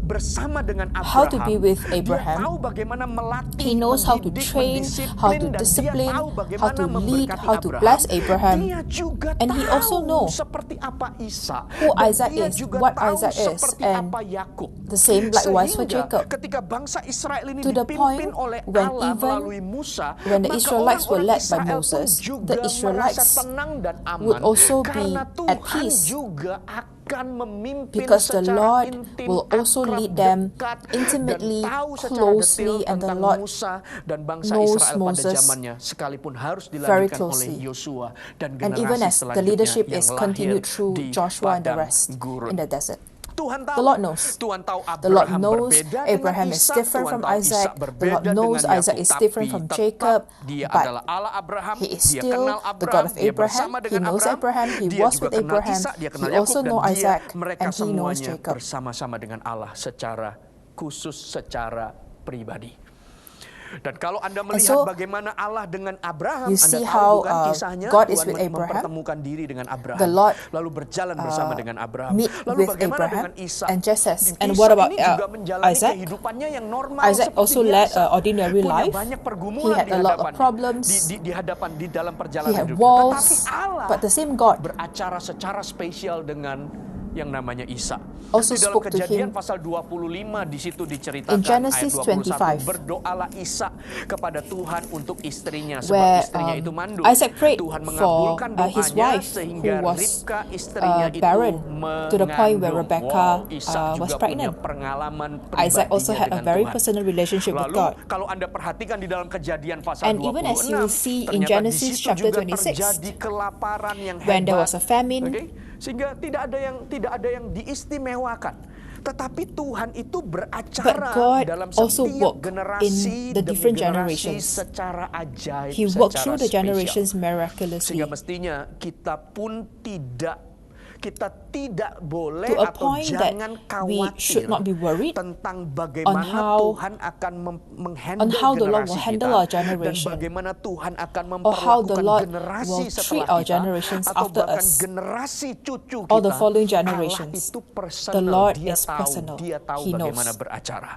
bersama dengan Abraham. how to be with Dia Abraham. tahu bagaimana melatih, He knows how to mendidik, train, how to mendisiplin, dan discipline, dia tahu how bagaimana to lead, memberkati how to Abraham. bless Abraham. Dia juga And he tahu also knows seperti apa Ishak, who dan Isaac dia is, juga what tahu Isaac is, seperti and apa Yakub. the same likewise for Sehingga Jacob. ketika bangsa Israel ini To the dipimpin point oleh when Allah even melalui Musa, when the maka Israelites were orang-orang led by Israel pun Moses, juga the merasa Israelites tenang dan aman would also be karena at Tuhan peace, juga akan memimpin because the secara Lord intim, will also akrab, lead them dekat, intimately, dan tahu secara closely, detail and the tentang Lord Musa dan bangsa knows Israel pada Moses zamannya, sekalipun harus very dilanjutkan oleh closely. Yosua dan And even generasi as the selanjutnya leadership yang is lahir continued through di Joshua and the padang rest gurun. in the desert. Tuhan tahu. The Lord knows. Tuhan tahu The Lord Abraham knows berbeda Abraham dengan is Ishak. different Tuhan from tahu Isaac. Ishak The berbeda Lord knows dengan Isaac Yakub. is different Tapi from tetap Jacob, dia but adalah Allah Abraham. He is Dia still kenal the Abraham. God of Dia Abraham. bersama He dengan knows Abraham. He Dia was juga with kenal Abraham. Ishak, dia kenal He Yakub, also dan knows dia, Isaac, mereka and he knows semuanya Jacob. bersama-sama dengan Allah secara khusus, secara pribadi. Dan kalau Anda melihat so, bagaimana Allah dengan Abraham, you Anda see tahu how, bukan kisahnya, God Tuhan is with Abraham. mempertemukan diri dengan Abraham, The Lord, lalu berjalan bersama dengan Abraham. meet Lalu with bagaimana Abraham dengan Ishak? and just as- Ishak and what about, ini juga menjalani Isaac? kehidupannya yang normal Isaac seperti also biasa. led an ordinary Punya life. banyak He pergumulan had di a lot of hadapannya, problems. di hadapan, di dalam He perjalanan had hidupnya. walls, Tetapi Allah but the same God beracara secara spesial dengan yang namanya Ishak. also Di dalam spoke to Kejadian him pasal 25 di situ diceritakan in Genesis ayat 21, 25. berdoalah Ishak kepada Tuhan untuk istrinya sebab where istrinya itu mandul. Isaac prayed Tuhan for mengabulkan his doanya wife sehingga who was Ribka istrinya itu barren to the point where mengandung. Rebecca Ishak was juga punya pregnant. pengalaman Isaac also pribadinya had a dengan very Tuhan. personal relationship with Lalu God. kalau Anda perhatikan di dalam Kejadian pasal And 26, even as you see in ternyata Genesis di situ chapter juga 26, terjadi kelaparan yang when there hebat. was a famine, Okay? Sehingga tidak ada yang diistimewakan. Tetapi Tuhan itu beracara But God dalam also setiap worked generasi in the demi different generasi generations. secara ajaib, He worked secara through the spesial. generations miraculously. Sehingga mestinya kita pun kita tidak boleh To a atau point that jangan we khawatir should not be worried tentang bagaimana on how- Tuhan akan menghandle on how the Lord generasi will handle kita our generation, dan bagaimana Tuhan akan or how the memperlakukan Lord generasi will setelah treat our kita generations atau after bahkan us, generasi cucu or the kita. following Allah generations. itu personal, The Lord dia is tahu, personal. dia tahu He bagaimana knows. beracara.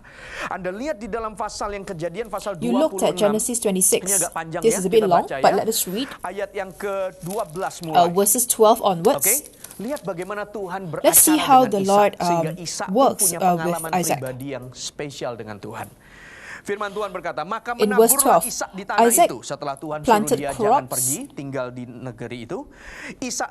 Anda lihat di dalam pasal yang Kejadian pasal 26. You looked at Genesis 26. Ini agak panjang This ya, is a bit kita long, baca but ya. let us read Ayat yang ke-12 mulai. verses 12 onwards. Oke, lihat bagaimana Tuhan beracara Let's see how dengan the Ishak, Lord, sehingga Ishak pun works, punya with pengalaman Isaac. pribadi yang spesial dengan Tuhan. Firman Tuhan berkata, maka In verse menaburlah 12, Ishak di tanah Isaac itu. Setelah Tuhan suruh planted dia jangan crops. pergi, tinggal di negeri itu. Ishak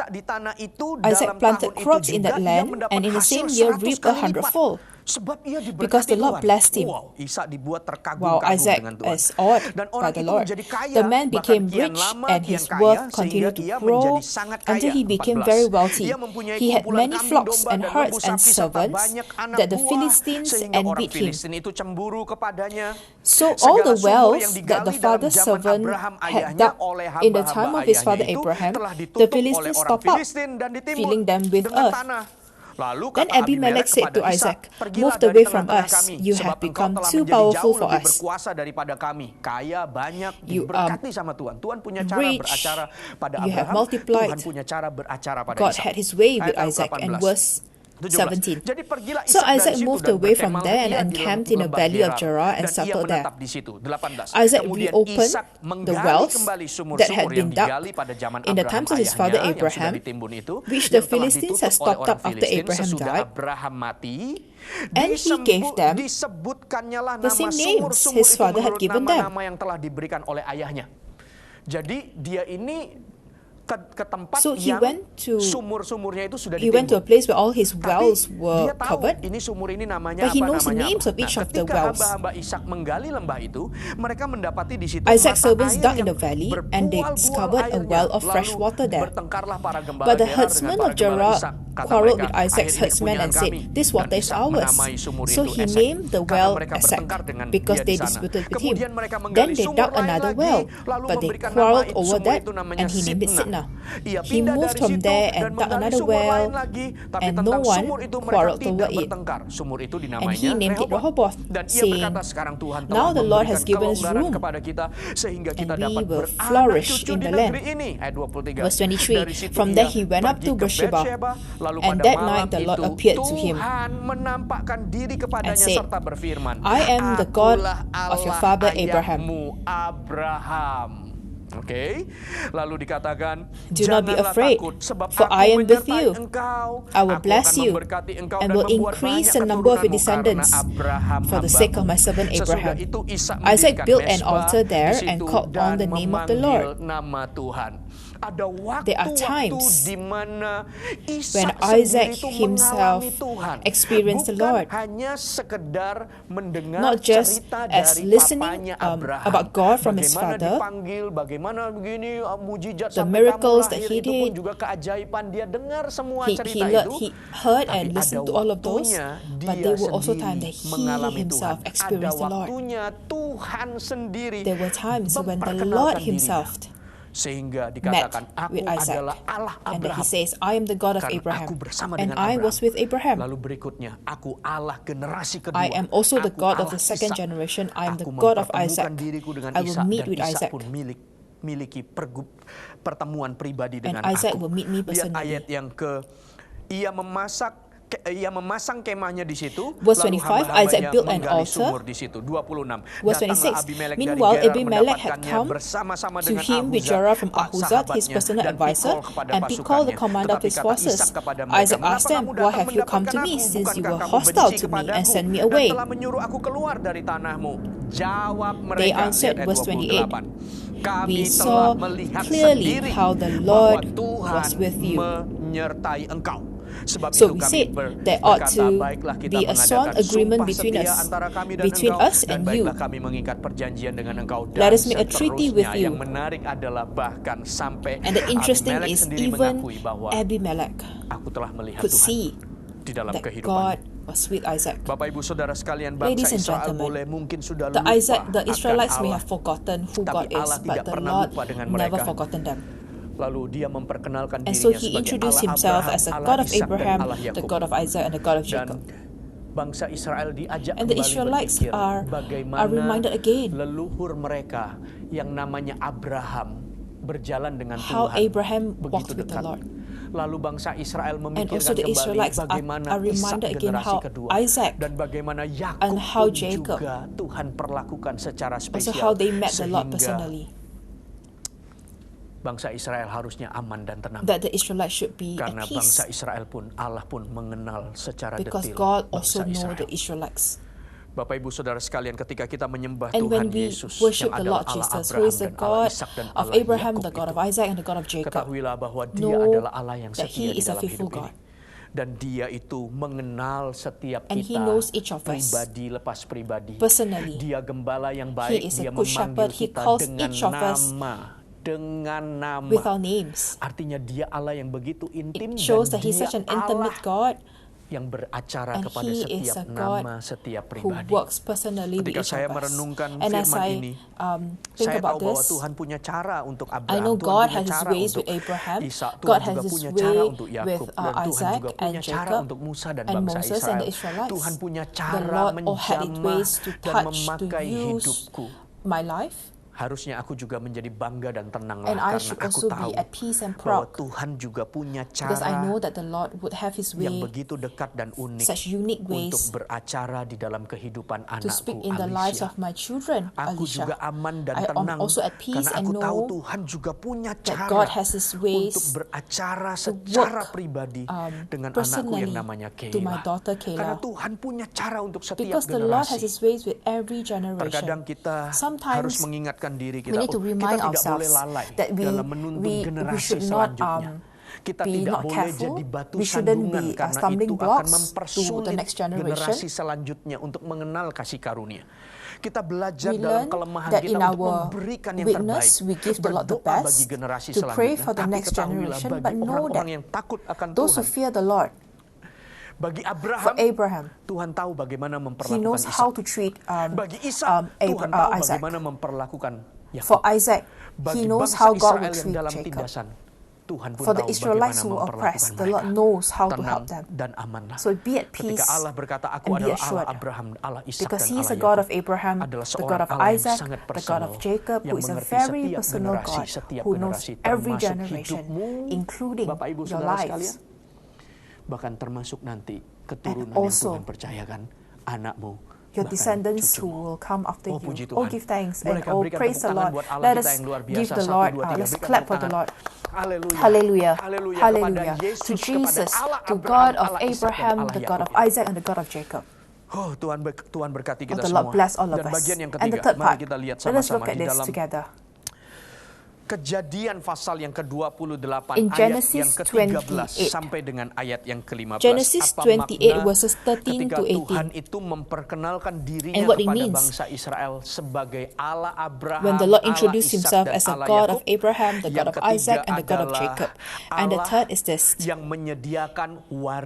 di tanah itu Isaac dalam planted tahun crops itu in juga that ia land, mendapat and in the hasil same year 100 reaped kali lipat. 100-fold. Sebab ia diberkati Because the Lord Tuhan. blessed him. Wow, Ishak dibuat Wow, terkagum-kagum Isaac dengan Tuhan. is awed Dan by orang the itu Lord. menjadi kaya, The man bahkan became kian rich, lama, and kian his kaya, worth sehingga continued to ia grow menjadi sangat kaya. until he became 14. very wealthy. Ia mempunyai He had kumpulan many kambing flocks domba and dan herds lembu and sapi serta servants banyak anak that the buah, Philistines sehingga orang envied him. Filistin itu cemburu kepadanya. So all Segala the sumur wells yang that the digali dalam father's zaman servant Abraham had ayahnya dug oleh in the hamba-hamba time of his father ayahnya itu Abraham, telah the ditutup oleh Philistines orang stopped up, Filistin dan ditimbun filling them with dengan earth. tanah. Lalu Then kata Abimelech said to kepada Isaac, "Pergilah "Move dari away from tengah-tengah us. kami, You sebab have engkau become telah too menjadi powerful jauh for lebih us. berkuasa daripada kami. Kaya, banyak, You, diberkati sama Tuhan. Tuhan punya cara rich, beracara pada you have Abraham. multiplied. Tuhan punya cara beracara pada God Ishak." had his way with Ayat Isaac. And 18. verse 17. Jadi pergilah So Ishak dari Isaac situ moved dan away from berkemah there and ia di encamped in a lembah valley of Gerar, Gerar and dan ia settled there. menetap di situ. 18. Isaac Kemudian reopened Ishak the menggali wells kembali that sumur-sumur had been yang dug digali pada zaman in the Abraham times of his father ayahnya, yang sudah Abraham, ditimbun itu, which yang the telah Philistines ditutup had stopped oleh orang up after Filistin Abraham sesudah died. Abraham mati. And he gave them Disebutkannya lah the nama same names sumur-sumur his itu father had menurut given them. nama-nama yang telah diberikan oleh ayahnya. Jadi dia ini ke tempat So he yang went to- sumur-sumurnya itu sudah He went to a ditimbun. place where all his wells Tapi were dia tahu covered. ini sumur ini namanya But he apa, knows the namanya names apa. of each of the ketika wells. hamba-hamba Ishak menggali lembah itu, mereka mendapati di situ Isaac's mata servants air dug in yang the valley, and they berbual-bual discovered a airnya. well of fresh Lalu water there. bertengkarlah para gembala But the Gerar herdsmen dengan of para gembala Gerar Ishak. Kata quarreled mereka, with Isaac's "Air ini herdsmen kepunyaan and said, kami." "This water Dan is Ishak ours." menamai sumur So itu he Esek, named the karena well mereka Esek, bertengkar dengan because dia they di sana. disputed with him. Kemudian mereka Then menggali they sumur dug lain another lagi, well, lalu but they memberikan quarreled nama over sumur that, itu namanya and he named it Sitnah. Sitnah. Ia He pindah moved dari from situ there dan and dug menggali another sumur well, lain lagi, tapi and no tentang one sumur itu mereka quarreled tidak over it. bertengkar. Sumur itu And dinamainya he named it Rehoboth. Rehoboth, Dan ia saying, berkata, sekarang Tuhan telah "Now the Lord has memberikan given us kelonggaran room, kepada kita sehingga kita and we dapat will beranak flourish cucu in di the negeri land." ini. Ayat 23. Verse 23, Dari situ from ia there he went up pergi to ke Beersheba, lalu and pada that malam night the Lord itu appeared to him Tuhan menampakkan diri kepadanya and said, serta berfirman, "I am the God Akulah of your Allah father Abraham." ayahmu Abraham. Oke, lalu dikatakan, Do not be "Janganlah afraid, takut, sebab for aku I am with menyertai you. engkau. I will Aku bless akan you, memberkati engkau and dan will membuat increase banyak the number of your keturunanmu descendants karena Abraham for the sake of my hambamu." servant Sesudah Abraham. itu Ishak Isaac mendirikan built an mezbah altar there di and situ called on the dan name of the memanggil Lord. nama Tuhan. Ada There are waktu-waktu times di mana when Ishak Isaac sendiri itu himself mengalami Tuhan. experienced the Bukan Lord. hanya sekedar mendengar Not just cerita as dari listening, papanya Abraham about God from his bagaimana father, dipanggil, bagaimana begini mujizat the sampai miracles kamu that lahir, he itu pun did. juga keajaiban. Dia dengar semua He cerita itu. heard Tapi and ada listened to all of those, waktunya but dia there were also sendiri times that he mengalami himself Tuhan. Ada experienced the Lord. waktunya Tuhan sendiri There were times when the memperkenalkan Lord dirinya. himself Sehingga met dikatakan, aku with Isaac, adalah Allah and that he Abraham. says, "I am the God of Karena Abraham, aku bersama and dengan I Abraham. was with Abraham. Lalu berikutnya, aku Allah generasi kedua. I am also the Aku God of Allah the second Ishak. generation. I am the Aku God of mempertemukan Isaac. diriku dengan I will Ishak, meet dan with Ishak Isaac, pun miliki pertemuan pribadi and dengan Isaac aku. will meet me Lihat personally." ayat yang ia memasang kemahnya di situ. Verse lalu 25, hamba-hambanya Isaac built an menggali altar. sumur di situ. 26. Verse Datanglah 26, Abimelek meanwhile dari Gerar Abimelek had mendapatkannya come bersama-sama to dengan him with Ahuzat, Jerah from Ahuzat, Ahuzat, his sahabatnya, personal dan advisor, Pikol kepada and Pikol, the pasukannya. commander of Tetapi his kata forces. Ishak kepada mereka, Isaac asked "Mengapa them, kamu "Why datang have you come to mendapatkan me, aku? since you Bukankah were kamu hostile benci to me kepadaku and sent me dan away?" telah menyuruh aku keluar dari tanahmu?" Jawab mereka, They answered, lihat ayat verse 28, 28, "Kami "We telah saw melihat clearly sendiri how the bahwa Lord Tuhan was with you." menyertai engkau. Sebab So itu we kami said there ought berkata, to baiklah kita be a sworn mengadakan agreement sumpah between setia us, antara kami dan between engkau, us dan and baiklah you. kami mengikat perjanjian dengan engkau. Let Dan us make a treaty with seterusnya. you. Yang menarik adalah bahkan sampai And the interesting Abimelek is, sendiri even mengakui bahwa Abimelek aku telah melihat could Tuhan see di dalam that kehidupannya. God was with Isaac. Bapak Ibu Saudara sekalian, Ladies bangsa and Israel gentlemen, boleh mungkin sudah The lupa Israelites akan may Allah. have forgotten who Tapi God is, Allah but tidak the pernah Lord lupa dengan never mereka. forgotten them. Lalu dia memperkenalkan And dirinya so he sebagai introduced Allah himself Abraham, as the Allah God of Ishak, dan Abraham, Allah the Yakub. God of Isaac, and the God of Dan Jacob. bangsa Israel diajak And the kembali Israelites berpikir are bagaimana reminded again leluhur mereka yang namanya Abraham berjalan dengan how Tuhan Abraham begitu walked with the dekat. Lord. Lalu bangsa Israel And also memikirkan the kembali Israelites bagaimana are Ishak reminded again generasi how kedua Isaac dan bagaimana Yakub and how pun Jacob juga Tuhan perlakukan secara also spesial how they met the Lord sehingga personally. bangsa Israel harusnya aman dan tenang. That the Israelites should be at Karena peace, bangsa Israel pun Allah pun mengenal secara because detil God bangsa also know Israel. the Israelites. Bapak Ibu Saudara sekalian, ketika kita menyembah And Tuhan when we Yesus worship yang the adalah Lord Allah Jesus, who Abraham is the dan Allah God Ishak dan of Allah Abraham, Yakub the God of itu, Isaac, and the God of Jacob, ketahuilah bahwa Dia know adalah Allah yang that setia He di is a dalam faithful hidup God. ini. Dan Dia itu mengenal setiap And He kita knows each of us pribadi lepas pribadi. personally. Dia gembala yang baik, He is a Dia good memanggil shepherd. He kita calls dengan each of us dengan nama. with our names. Artinya Dia Allah yang begitu intim, It shows dan that He's Dia such an Allah intimate God, yang beracara and kepada He is setiap a God nama, setiap who pribadi. works personally with Ketika each saya of us. merenungkan And as firman I ini, think saya about tahu bahwa this, Tuhan punya cara untuk I Abraham, know Tuhan God punya has His cara ways untuk with Abraham, Ishak, Tuhan God juga has His punya way cara untuk Yakub, with dan Tuhan Isaac juga and punya cara Jacob, untuk Musa dan and bangsa Moses and Israel. the Israelites. Tuhan punya The cara Lord all had His menjamah ways to dan touch, to memakai use hidupku. my life. harusnya aku juga menjadi bangga dan tenang And I karena should aku also tahu be at peace and bahwa proud Tuhan juga punya because I know cara that the Lord would have His yang way, begitu dekat dan unik such unique untuk ways beracara di dalam kehidupan to speak anakku in the lives Alicia. of my children, Aku Alicia. juga aman dan I am tenang also at peace karena and aku tahu know Tuhan juga punya that cara God has His ways untuk beracara to secara work, pribadi dengan anakku personally yang namanya to my Kayla. daughter Karena Kayla. Tuhan punya cara untuk setiap Because the Lord has generasi. His ways with every Terkadang generation. kita harus Sometimes mengingatkan diri we kita, need to kita remind tidak boleh ourselves lalai that dalam menuntun we generasi should not selanjutnya. Kita be tidak not boleh careful. jadi batu We shouldn't sandungan be karena stumbling itu akan blocks to the mempersulit next generation. generasi selanjutnya untuk mengenal kasih karunia. Kita belajar We dalam learn kelemahan that kita in untuk our memberikan yang weakness, terbaik. we give the Lord the Berdoa best bagi generasi to pray selanjutnya. for the Tapi next ketahuilah generation, bagi but know orang-orang that yang takut akan those who Tuhan, fear the Lord, bagi for Abraham, Abraham, Tuhan tahu bagaimana he memperlakukan knows how Ishak. to treat Bagi Ishak, Tuhan tahu Isaac. bagaimana memperlakukan For Yakub. Isaac, Bagi he knows bangsa how God Israel would yang treat dalam Jacob. tindasan, Tuhan pun For the tahu Israelites bagaimana who were memperlakukan oppressed, the Lord mereka. knows how to Tenang help them. dan amanlah. So be at peace Ketika Allah berkata, aku and be adalah assured, Allah Abraham, Allah Ishak because dan He is Allah a God of Yakub, Abraham, adalah the seorang God of Allah yang Isaac, sangat the God personal, of Jacob, yang who is a mengerti very setiap personal generasi, God, setiap who knows generasi, every termasuk generation, hidupmu, including Bapak Ibu your Saudara lives. sekalian, bahkan termasuk nanti keturunan And yang also, Tuhan percayakan, anakmu, your bahkan descendants who cucumu. will come after Oh, puji you. Tuhan. Oh, give thanks and Bolehkah oh, berikan praise tepuk the tangan Lord. buat Allah Let kita us yang luar give biasa. the 1, Lord, 2, 3. let's Berikan clap tepuk for the tangan. Lord. Haleluya. Hallelujah. Haleluya. Hallelujah. Kepada Yesus, To Jesus, kepada Allah to Abraham, God of Allah Ishak, dan Abraham, Allah the God of Yakub. Isaac, and the God of Jacob. Oh, Tuhan berkati kita Oh, the semua. Lord bless all of Dan us. bagian yang And the ketiga, third mari part, kita lihat let us look sama-sama at di this dalam together. Kejadian pasal yang ke-28 In ayat Genesis yang ke-13 28. sampai dengan ayat yang ke-15. Genesis Apa 28 makna verses 13 ketika to 18. Tuhan itu memperkenalkan dirinya And what it kepada means bangsa Israel sebagai Allah Abraham, when the Lord Allah introduced Ishak, Himself dan as a Allah God of Yakub. Abraham, the God Yang of ketiga Isaac, and the God of adalah Jacob. And the Allah third is this: yang menyediakan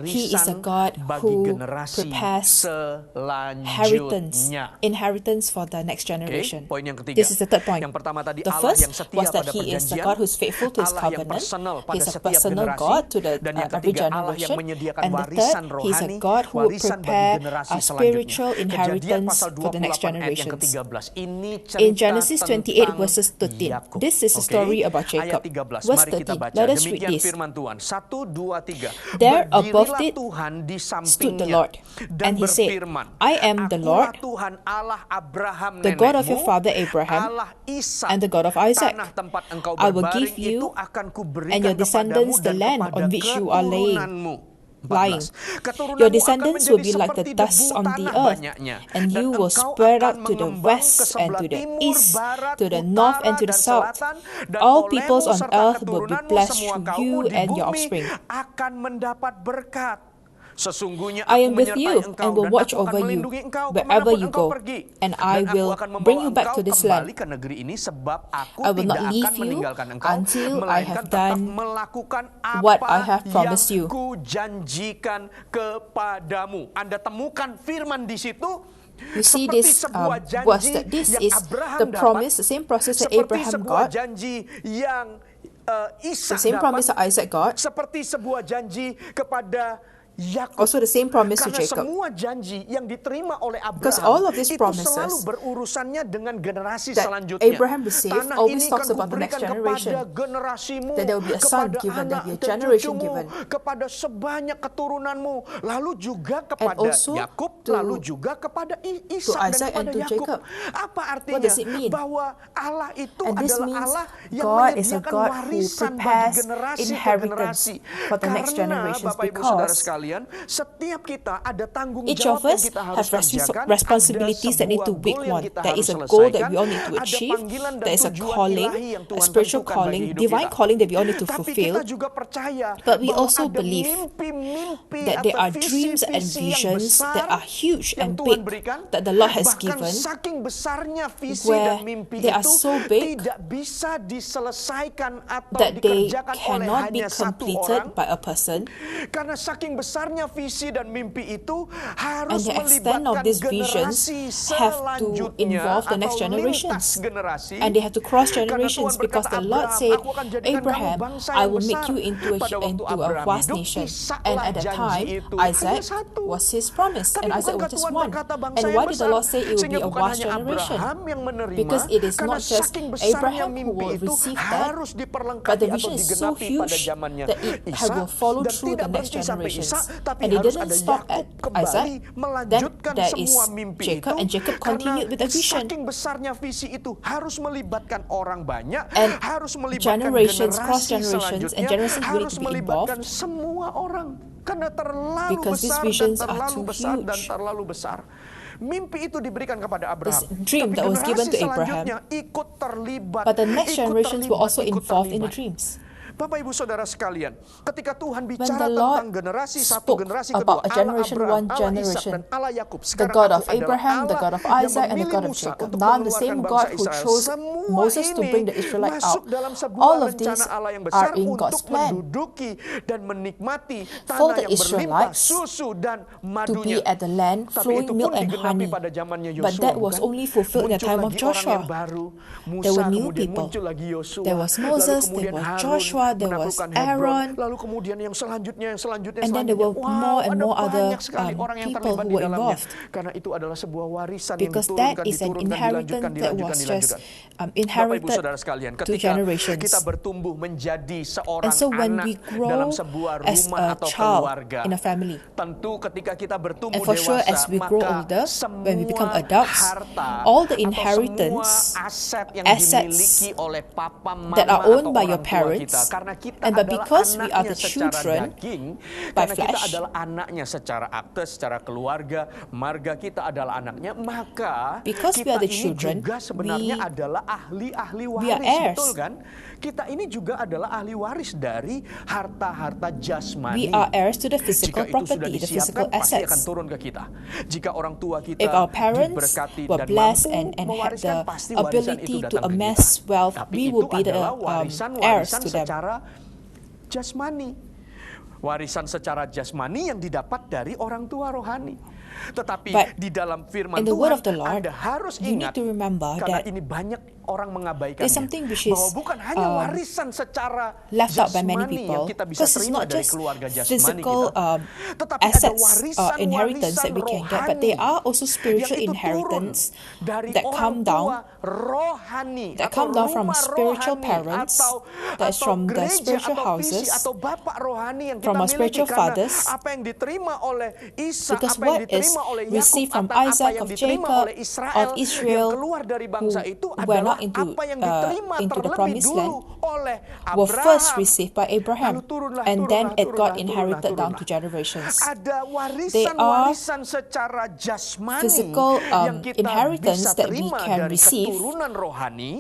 He is a warisan God bagi who generasi prepares selanjutnya. inheritance for the next generation. Poin yang ketiga. This is the third point. Yang pertama tadi The Allah first yang setia was that pada He is the perjanjian, God who's faithful to His Allah yang covenant. personal pada He's a setiap personal generasi, God to the dan yang every ketiga Allah yang generation. menyediakan And the warisan third, He's a rohani, God who would warisan bagi prepare generasi a selanjutnya. spiritual Kejadian inheritance pasal for the next 28 ayat yang generations. ke-13. Ini cerita In Genesis 28 tentang verses 13, Yakub. this is a story about Ayat Jacob. 13, Verse mari kita 13, baca. let us read Demikian this. firman Tuhan. 1, 2, 3. There above Berdirilah it Tuhan di stood the sampingnya Lord, dan and He said, berfirman, I am the Akulah Lord, Tuhan Allah Abraham the God of your nenekmu, father Abraham, Allah Ishak, and the God of Isaac. Tanah tempat engkau I will berbaring give you itu akan kuberikan and your descendants kepadamu the dan land kepada on which you are keturunanmu. 14. lying. Keturunanmu Your akan descendants menjadi will be like the seperti dust debu on the tanah earth, banyaknya, and dan you will engkau spread akan out to the mengembang ke west and sebelah to the timur, east, barat, to the north and to utara, the dan south. selatan, dan All olehmu peoples on serta earth will be keturunanmu, blessed semua through kaummu you di and your bumi offspring. akan mendapat berkat. Sesungguhnya I aku am with menyertai you engkau and will dan watch aku akan over you melindungi engkau wherever kemanapun you engkau go, pergi. and I Dan aku will akan bring membawa you back engkau to this kembali land. ke negeri ini sebab aku I will tidak not akan leave you meninggalkan engkau until I melainkan have tetap done melakukan apa what I have promised yang you. kujanjikan kepadamu. Anda temukan firman di situ. You see Seperti this sebuah janji was that this yang is Abraham the promise, the same promise that seperti Abraham sebuah got, janji yang Ishak the same dapat, promise that Isaac got, seperti sebuah janji kepada Yakub. also the same promise to Karena Jacob. semua janji yang diterima oleh Because Abraham all of these itu promises selalu berurusannya dengan generasi that selanjutnya. Abraham received Tanah always ini talks kan about the next kuberikan generation. kepada generasimu, That there will be a son kepada given, there anak will be a dan generation cucumu, given. kepada sebanyak keturunanmu, lalu juga kepada also Yakub, to- lalu juga kepada Ishak dan Isaac kepada and to Yakub. Jacob. Apa artinya? What does it mean? Bahwa Allah itu And this adalah means Allah yang God is a menyediakan God who warisan bagi prepares generasi ke inheritance generasi. for the next Karena generations, Bapak Ibu Saudara because sekalian, setiap kita ada tanggung each jawab of yang us kita harus have kerjakan, responsibilities that need to ada be sebuah goal yang one. kita There harus is a goal that selesaikan, we all need to ada achieve. panggilan dan There is a tujuan calling, ilahi yang a Tuhan spiritual tentukan calling, bagi hidup divine kita. calling that we all need to Tapi fulfill. kita juga percaya But we bahwa also ada believe mimpi-mimpi that there atau are dreams and visi-visi yang visions besar that are huge yang and Tuhan big berikan, that the Lord has bahkan given, saking besarnya visi where dan mimpi they are itu so big tidak bisa diselesaikan atau that they dikerjakan oleh cannot be hanya satu completed orang. by a person. Karena saking besarnya besarnya visi dan mimpi itu And harus the extent of melibatkan these visions generasi have to selanjutnya involve the next atau lintas generations. generasi. And they have to cross Karena generations Tuhan because berkata, the Lord "Abraham, said, aku akan jadikan Abraham, kamu bangsa I yang will make besar." you into Pada waktu a Abraham vast hidup, nation. Ishaklah And at that janji time, itu. Hanya Isaac satu. was his promise. Tapi And Isaac bukankah was just Tuhan one. berkata bangsa And yang why did the besar? Lord say it will Sehingga be a bukan vast hanya generation? Abraham yang menerima, Because it is karena not just saking besarnya Abraham who mimpi will itu receive that, harus but the diperlengkapi atau vision is so digenapi pada huge zamannya that it Ishak, will follow dan through tidak the next berhenti sampai generations. Ishak, tapi And it harus didn't ada stop Yakub at kembali Isaac. melanjutkan Then there is semua mimpi Jacob, itu, and Jacob continued with the karena vision. saking besarnya visi itu harus melibatkan orang banyak, And harus melibatkan generations, cross generasi generations, and selanjutnya, generations will need harus to be melibatkan involved. semua orang, karena terlalu Because these besar dan visions are terlalu too besar dan huge. terlalu besar. Mimpi itu diberikan kepada Abraham. This dream Tapi that was given generasi to Abraham, selanjutnya ikut terlibat. But the next ikut generations were terlibat, also ikut involved in the terlibat. dreams. Bapak Ibu Saudara sekalian, ketika Tuhan When bicara the Lord tentang generasi satu, spoke generasi about kedua, a generation, Allah one Abraham, Allah Ishak generation, dan Allah Yakub. the Sekarang God aku of adalah Abraham, the Allah God of yang Isaac, and the memilih God of Musa Jacob. untuk Now the mengeluarkan same bangsa God who Israel. chose Semua Moses to ini bring the Israelites masuk out. dalam sebuah All of rencana these Allah yang besar are in God's untuk plan menduduki dan menikmati for tanah the yang berlimpah Israelites susu dan to madunya. be at the land Tapi flowing itu pun milk and digenapi honey. pada zamannya Yosua, But that was bukan? only fulfilled in the Muncul time of lagi orang yang Joshua. baru, Musa, There were new kemudian people. muncul lagi Yosua, There was lalu Moses, kemudian there was Harun Joshua, there was menaklukkan Hebron, Aaron, lalu kemudian yang selanjutnya and then there were more and more other banyak sekali orang yang people terlibat who di were dalamnya. involved. Karena itu adalah sebuah warisan Because yang that diturunkan, is an inheritance that was just Bapak Ibu inherited Saudara sekalian, to ketika generations. kita bertumbuh menjadi seorang And so when anak we grow dalam sebuah as rumah a atau child keluarga, in a family, tentu ketika kita bertumbuh and for sure dewasa, as we grow maka older, when we become semua adults, harta all the atau inheritance, semua aset yang assets dimiliki oleh papa mama that are owned atau by your orang tua parents, kita, karena kita and but adalah because we are anaknya the secara children daging, by karena kita flesh, adalah anaknya secara akte, secara keluarga, marga kita adalah anaknya, maka because we kita are the ini children, juga sebenarnya we- adalah ahli-ahli we are waris, heirs. betul kan? Kita ini juga adalah ahli waris dari harta-harta jasmani. we are heirs to the Jika physical itu sudah property, the physical disiapkan, pasti akan assets. turun ke kita. Jika orang tua kita If our parents diberkati were dan blessed mampu and had mewariskan, the pasti warisan itu ability to datang ke amass kita. wealth, Tapi we itu will be the adalah heirs warisan-warisan to them. secara jasmani. Warisan secara jasmani yang didapat dari orang tua rohani. Tetapi But di dalam firman in the word Tuhan, of the Lord, Anda harus you need ingat, to remember karena that ini banyak orang mengabaikannya, there's something which is, bahwa bukan hanya warisan secara left out by many jasmani people, yang kita bisa because it's terima not dari just keluarga jasmani physical kita, tetapi ada assets warisan-warisan inheritance that we can get, but there rohani are also spiritual yang itu inheritance turun dari that orang come down, tua rohani, that atau come down from rumah spiritual rohani, parents, that's atau from the gereja, spiritual atau visi, houses, atau bapak rohani yang from kita our miliki, spiritual karena fathers, apa yang diterima oleh Ishak, because apa yang what is diterima oleh Yakub, received from apa Isaac, yang of diterima Jacob, oleh Israel, of Israel, yang keluar dari bangsa who itu were adalah not into, apa yang diterima into the terlebih promised dulu land, oleh were first Abraham. received by Abraham, Lalu turunlah, and then turunlah, it got turunlah, inherited down turunlah. to generations. Ada They are warisan-warisan secara jasmani physical yang kita inheritance bisa that we terima can dari receive keturunan rohani,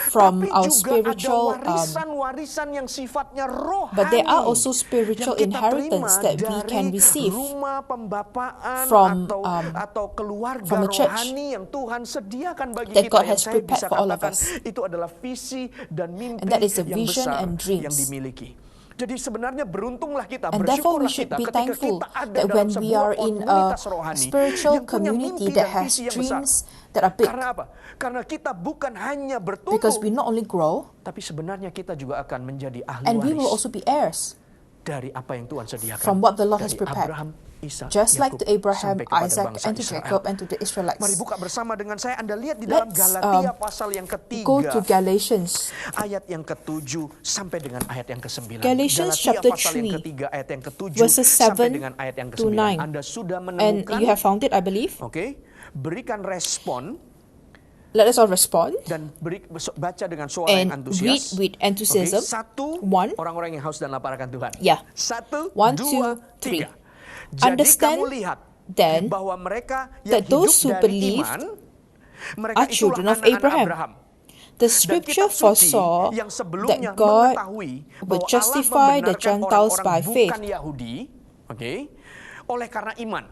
from tapi our juga spiritual, ada warisan-warisan yang sifatnya rohani, but there are also spiritual yang kita inheritance terima that we dari can receive rumah pembapaan from, atau keluarga from a church rohani yang Tuhan sediakan bagi that kita, God yang has saya prepared bisa for all of katakan us. itu adalah visi dan mimpi And that is the yang vision besar and dreams. yang dimiliki. Jadi sebenarnya beruntunglah kita, And therefore we bersyukurlah should kita be ketika thankful kita ada that dalam when we sebuah are in a komunitas rohani spiritual yang punya community mimpi that dan has visi yang besar. dreams that are big, Karena apa? Karena kita bukan hanya bertumbuh, because we not only grow, tapi sebenarnya kita juga akan menjadi ahli and we will waris also be heirs dari apa yang Tuhan sediakan from what the Lord has dari prepared. Abraham, Ishak, just like Yakub, to Abraham, sampai kepada Isaac, bangsa and to Israel. Jacob, and to the Israelites. Mari buka bersama dengan saya. Anda lihat di dalam Let's Galatia pasal yang ketiga, go to Galatians. ayat yang ke-7 sampai dengan ayat yang ke-9. Galatians Galatia chapter pasal yang 3, ketiga ayat yang ke-7 verses sampai 7 dengan ayat yang to ke-9. 9. Anda sudah And menemukan? you have found it, I believe. Oke. Berikan respon Let us all respond dan baca dengan suara yang and antusias. read with enthusiasm. Oke, satu, One. orang-orang yang haus dan lapar akan Tuhan. Yeah. Satu, 1, dua, 2, 3. tiga. Jadi Understand kamu lihat then bahwa mereka yang that those hidup who dari believe iman, mereka are itulah children of anak-anak Abraham. Abraham. The Dan scripture kitab suci foresaw yang that sebelumnya God mengetahui would bahwa justify Allah the membenarkan Gentiles orang-orang by faith bukan Yahudi, oke, oleh karena iman,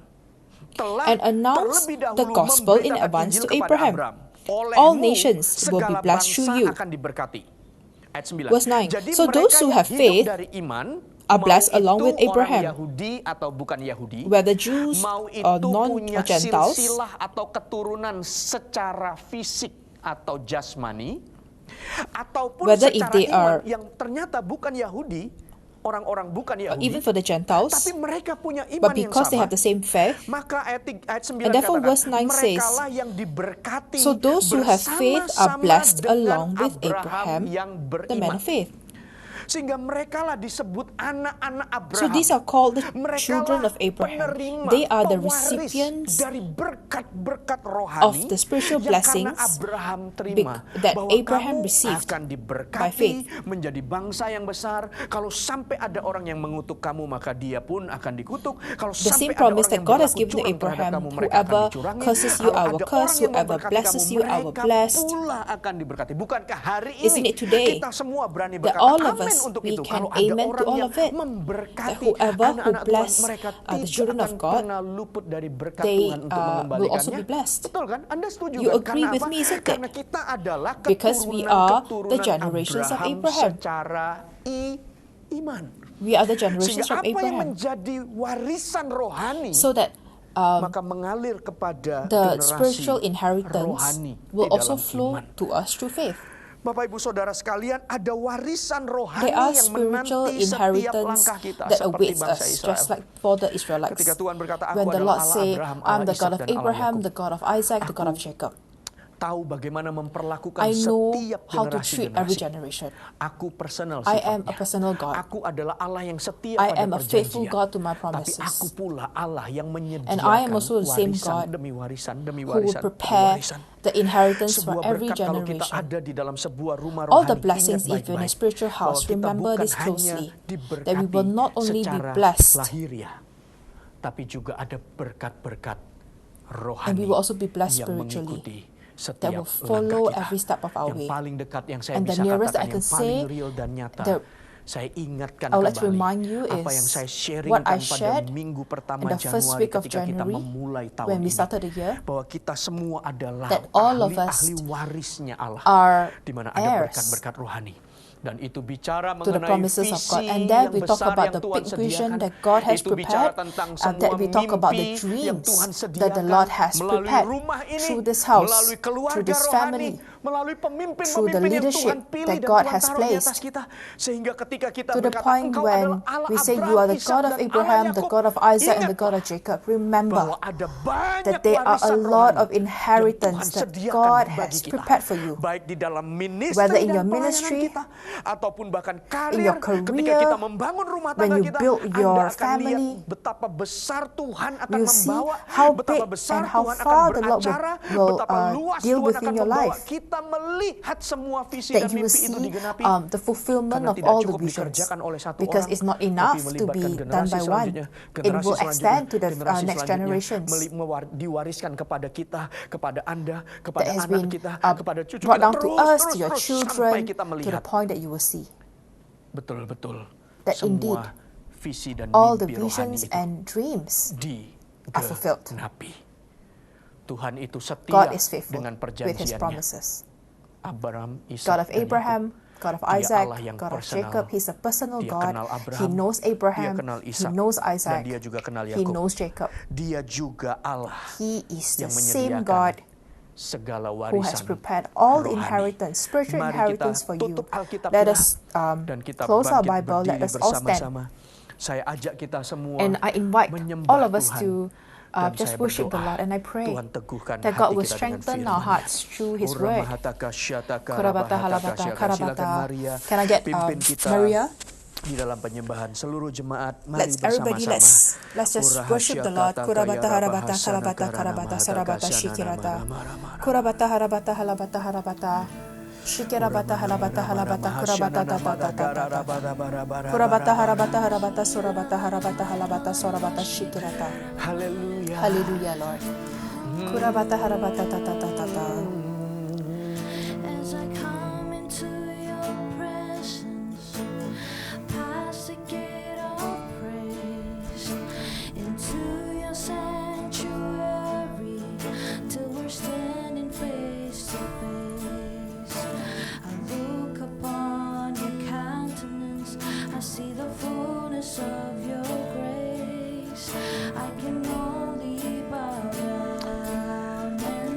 telah and announce terlebih the dahulu gospel in memberitakan advance Injil to kepada Abraham. Olehmu, All nations will be segala blessed through bangsa you. akan diberkati. Ayat 9. Verse 9. Jadi So mereka those who yang have hidup faith dari iman are blessed mau along itu with orang Abraham. Yahudi atau bukan Yahudi, Whether Jews mau or itu non punya or Gentiles, silsilah atau keturunan secara fisik atau jasmani, ataupun Whether if secara they iman are- yang ternyata bukan Yahudi, orang-orang bukan or Yahudi, even for the Gentiles, tapi mereka punya iman but yang because they sama. have the same faith, Maka ayat 9 And therefore katakan, verse 9 says, merekalah yang diberkati so those who have faith are bersama-sama blessed dengan along with Abraham Abraham, yang the man beriman. of faith. Sehingga merekalah disebut anak-anak Abraham. So these are called the Merekalah children of Abraham. penerima, They are the pewaris recipients dari berkat-berkat rohani of the spiritual yang karena blessings Abraham terima that bahwa Abraham kamu received akan by diberkati faith. menjadi bangsa yang besar. Kalau sampai ada orang yang mengutuk kamu, maka dia pun akan dikutuk. Kalau The sampai same ada promise orang that yang God has berlaku given to curang terhadap Abraham, kamu, mereka akan whoever dicurangi. curses you, Kalau I will ada curse. orang yang Whoever memberkati blesses kamu, you, I will mereka bless. pula akan diberkati. Bukankah hari Isn't ini it today kita semua berani that berkata all of amin us, untuk we itu? can Kalau ada amen to orang all yang of it, memberkati that whoever who anak-anak Tuhan, bless mereka the tidak children of akan God, pernah luput dari berkat they Tuhan untuk will mengembalikannya. also be blessed. Betul kan? Anda setuju You kan? agree Karena with apa? me, isn't it? Karena kita adalah Because we are the keturunan generations of Abraham Abraham. secara iman. We are the generations Sehingga from apa yang Abraham. menjadi warisan rohani, So that maka mengalir kepada the generasi spiritual inheritance rohani will di also dalam flow iman. to us through faith. Bapak Ibu Saudara sekalian, ada warisan rohani There are yang spiritual menanti setiap inheritance langkah kita that seperti awaits bangsa us, Israel. just like for the Israelites. Ketika Tuhan berkata, "Aku When the adalah Lord Allah say, Abraham, I'm Allah the God Ishak, of dan Allah Abraham, Yakub." the God of Isaac, the God of Aku Jacob. Tahu bagaimana memperlakukan I know setiap how to treat every generasi. generation. Aku personal I sifatnya. am a personal God. Aku adalah Allah yang setia I pada am a faithful perjanjian. God to my Tapi promises. aku pula Allah yang menyediakan And I am also the same warisan God demi warisan demi who will warisan demi prepare warisan. the inheritance for Sebuah every berkat kalau kita generation. ada di dalam sebuah rumah All rohani, the blessings, ingat if you're in a baik-baik spiritual bahwa house, kita remember bukan this hanya closely, diberkati that we will not only be secara blessed, lahiriah, tapi juga ada berkat-berkat and rohani we will also be blessed yang spiritually, mengikuti that setiap will follow langkah kita. every step of our Yang way. paling dekat yang saya And the bisa nearest katakan, I can yang paling say, real dan nyata, saya ingatkan I would like to kembali remind you apa is yang saya what sharingkan I pada shared minggu pertama in the first Januari week of ketika kita January memulai tahun when we ini, started the year, bahwa kita semua adalah that all of us ahli warisnya Allah, are di mana ada heirs berkat-berkat rohani. Dan itu bicara to the mengenai promises of God. visi And then yang we talk besar about yang the Tuhan big vision sediakan. that God has Itu bicara prepared, tentang that semua we talk about the mimpi dreams yang Tuhan that sediakan the Lord has melalui prepared rumah ini, through this house, melalui keluarga through this rohani, family, melalui through the pemimpin-pemimpin yang leadership Tuhan pilih that dan God Tuhan has taruh di atas placed, kita. Sehingga ketika kita to the berkata, point Engkau when adalah Allah we say you Abraham, are the Ishak, God of dan Allah Abraham, the Yakub. God of Isaac, and the God of Ingatlah Jacob. Remember bahwa ada banyak that there are a warisan lot rohani of inheritance yang Tuhan that sediakan God bagi has kita. prepared for you. Baik di dalam ministry Whether in dan your pelayanan ministry, kita, ataupun bahkan in your karir, ketika career, kita membangun rumah when tangga you kita, build your Anda akan family, lihat betapa besar Tuhan akan you see membawa, how betapa big besar and how Tuhan akan far the Lord beracara, will betapa luas deal Tuhan within akan your membawa life. kita melihat semua visi That dan you will mimpi itu see digenapi. the fulfillment Karena of tidak all the cukup visions, dikerjakan oleh satu because orang, it's not tapi enough to melibatkan be done generasi by one. selanjutnya, It generasi will selanjutnya, extend to the generasi next selanjutnya, generations. diwariskan kepada kita, kepada Anda, kepada That has anak been kita, kepada cucu brought kita, down to us, to your sampai children, kita to the melihat point that you will see betul-betul that indeed semua visi dan all the mimpi rohani visions itu and dreams are fulfilled. digenapi. Tuhan itu setia God is faithful dengan with His perjanjiannya. promises. Abraham, Ishak, God of dan Abraham, Yakub. God of Dia Isaac, Allah yang God of personal. Jacob. He's a personal Dia God. kenal He Abraham, knows dia Abraham, kenal He Ishak, knows dan Isaac, dia juga kenal He Yakub. knows Jacob. Dia juga Allah He is the yang same menyediakan God segala who has warisan prepared all the rohani. inheritance, spiritual Mari inheritance kita for you. tutup Alkitab Let kita us dan kita close our bangkit Bible. Let berdiri us all stand. bersama-sama. Saya ajak kita semua And I invite menyembah all of us Tuhan. to Dan just saya worship the berdoa, Lord. And I pray Tuhan teguhkan that hati God will kita dengan strengthen our firman-Nya. hearts through His Ura word. mahataka syataka Kurabata rabahataka halabata syaka. karabata. Silakan Maria, Can I get pimpin kita Maria? di dalam penyembahan seluruh jemaat. Mari Let's everybody bersama-sama. let's just Ura worship the Lord. hasyataka Kurabata ya harabata rabahasana karabata karana karabata mahataka sarabata syana shikirata. namara-mara. Kurabata harabata halabata harabata. Shikirabata halabata halabata kurabata tata tata tata. Kurabata harabata harabata surabata harabata halabata surabata shikirata. Haleluya. Hallelujah, Lord. Kurabata harabata tata tata tata. As I come into your presence, past the gate of praise, into your sanctuary, till we're standing face to face. I look upon your countenance, I see the fullness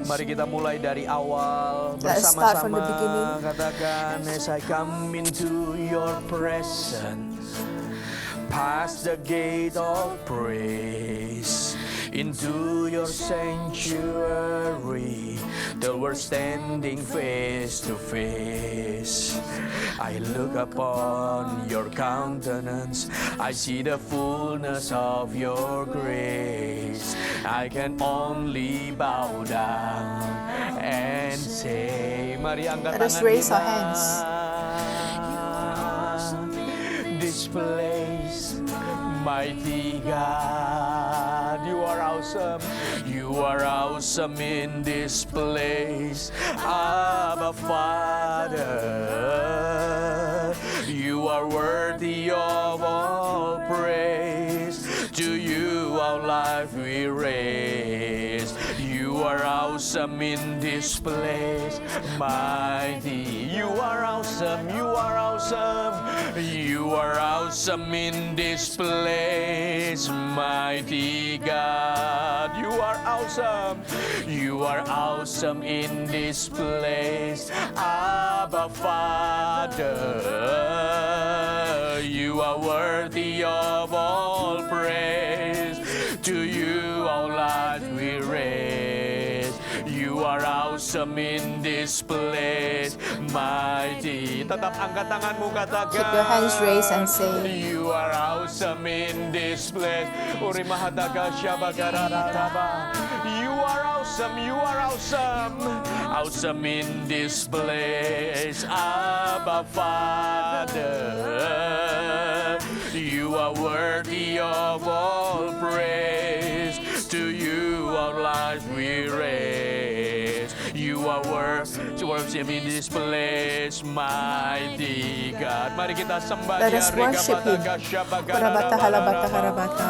Mari kita mulai dari awal Let's start from the bersama-sama. beginning. Katakan, as I come into your presence, past the gate of praise, into your sanctuary, till we're standing face to face. I look upon your countenance, I see the fullness of your grace. I can only bow down and say, mari angkat Let us tangan raise kita. our hands. This place, mighty God, you are awesome. You are awesome in this place, Abba Father. You are worthy of all praise. To you our life we raise. You are awesome in this place, mighty. You are awesome, you are awesome. You are awesome in this place, mighty God. You are awesome. You are awesome in this place, Abba Father. You are worthy of all praise. To you our lives we raise. You are awesome in this place, mighty. Tetap angkat tanganmu, katakan. Keep your hands raised and say, You are awesome in this place. You are awesome, you are awesome. Awesome in this place, Abba Father. You are worthy of all praise. To you our lives we raise. You are worship in this place, mighty God. Mari kita sembah let Dia. us worship Him. Kurabata halabata harabata.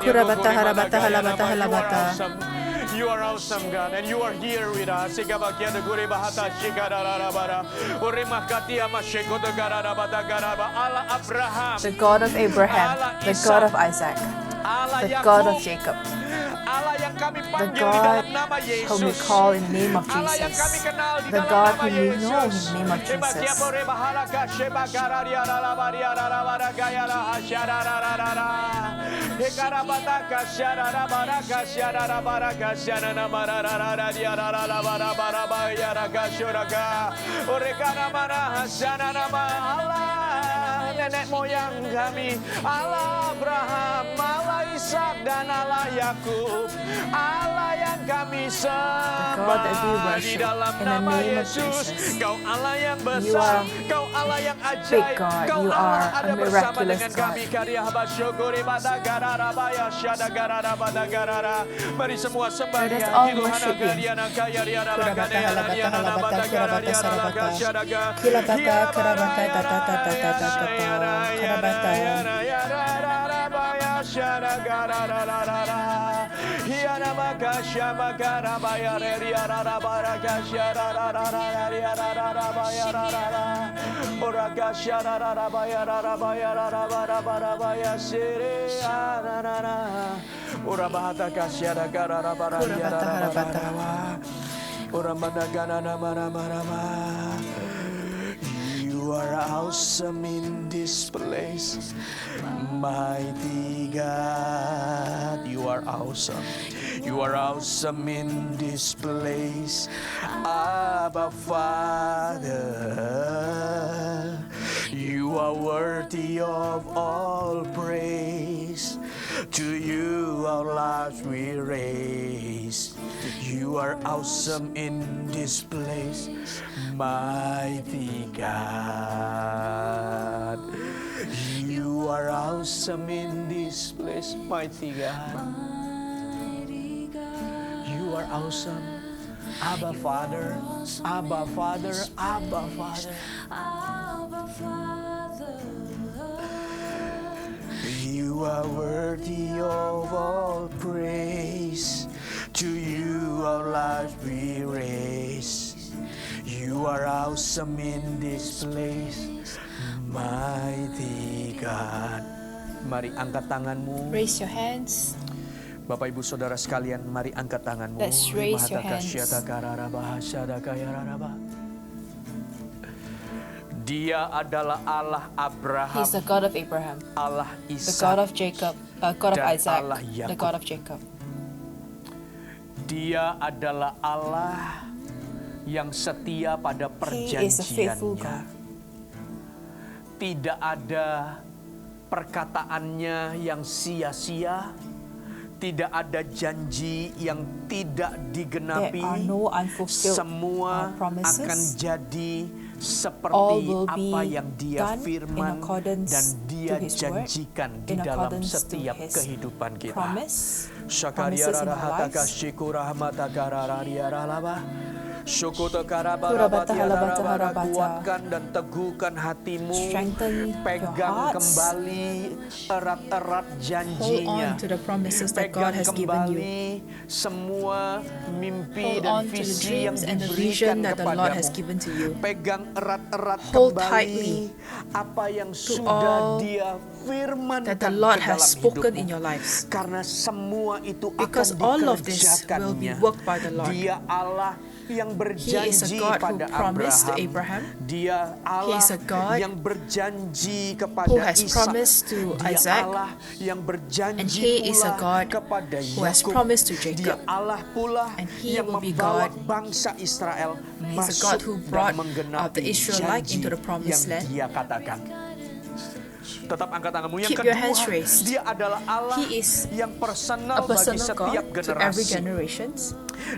Kurabata harabata halabata halabata. You are awesome, God, and you are here with us. Allah Abraham, The God of Abraham, the God of Isaac, the God of Jacob, Allah yang kami the panggil di God dalam nama Yesus. whom we call in the name of Allah yang kami Jesus, kenal di the dalam God nama whom we know in Yesus. the name of Jesus. Allah nenek moyang kami, Allah Abraham, Allah Ishak dan Allah Yakub, Allah yang kami God that we sembah di worship dalam in the nama name of Yesus. Jesus. Kau Allah yang You besar, are Kau Allah yang big ajaib, God. Kau You Allah are ada a bersama miraculous dengan God. kami. Karya Habasyogori Badagarara Baya Syadagarara Badagarara. Mari semua sembah Let us Dia. all Hidup worship Him. Hanagariana Kayariana Kurabata Lagariana halabata Riana halabata Labadagara kurabata Riana sarabata. Lagashadaga. Kilabata kurabata tatatatata kurabata. You are awesome in this place, mighty God. You are awesome. You are awesome in this place, Abba Father. You are worthy of all praise. To you our lives we raise. You are awesome in this place, mighty God. You are awesome in this place, mighty God. You are awesome, Abba Father, Abba Father, Abba Father. You are worthy of all praise. To you our lives we raise. You are awesome in this place, mighty God. Mari angkat tanganmu. Raise your hands. Bapak Ibu Saudara sekalian, mari angkat tanganmu. Let's raise your hands. Dia adalah Allah Abraham, He's the God of Abraham, Allah the Ishak, God of Jacob, God of dan Isaac, Allah the Yakub. God of Jacob. Dia adalah Allah yang setia pada He is a faithful perjanjiannya. God. Tidak ada perkataannya yang sia-sia, tidak ada janji yang tidak digenapi. There are no unfulfilled Semua promises. akan jadi All seperti will apa be yang dia done in firman accordance dan dia to His word, janjikan di in dalam accordance to setiap His kehidupan kita. promises Syakaria in our rahataka lives. shikurahmata karararia ralaba. Syukuta Kurabata karabarabati halabata arabara, harabata. kuatkan dan teguhkan hatimu. Strengthen your Pegang hearts. kembali erat-erat Hold janjinya. on to the promises that God Pegang has given you. kembali semua mimpi Hold dan on to the visi yang dreams and the diberikan vision that the Lord has kepadamu. given to you. Pegang erat-erat Hold kembali tightly apa yang to sudah all dia firmankan that the Lord ke has dalam spoken hidupmu. in your lives. Karena semua itu Because akan all of this will be dikerjakannya. worked by the Lord. Dia Allah yang He is a berjanji God who pada promised to Abraham. Abraham. Dia Allah He is a God yang berjanji kepada who has Ishak. promised to Dia Isaac. Allah yang berjanji And He is a pula God kepada who has Yakub. promised to Dia Jacob. Allah pula And He yang will be membawa God. bangsa Israel He's a masuk God who brought dan menggenapi the Israelites janji into the promised yang land. Dia katakan. Tetap angkat tanganmu. Yang Keep your kedua, hands raised. Dia adalah Allah He is yang A personal bagi personal setiap God to every generasi. generation.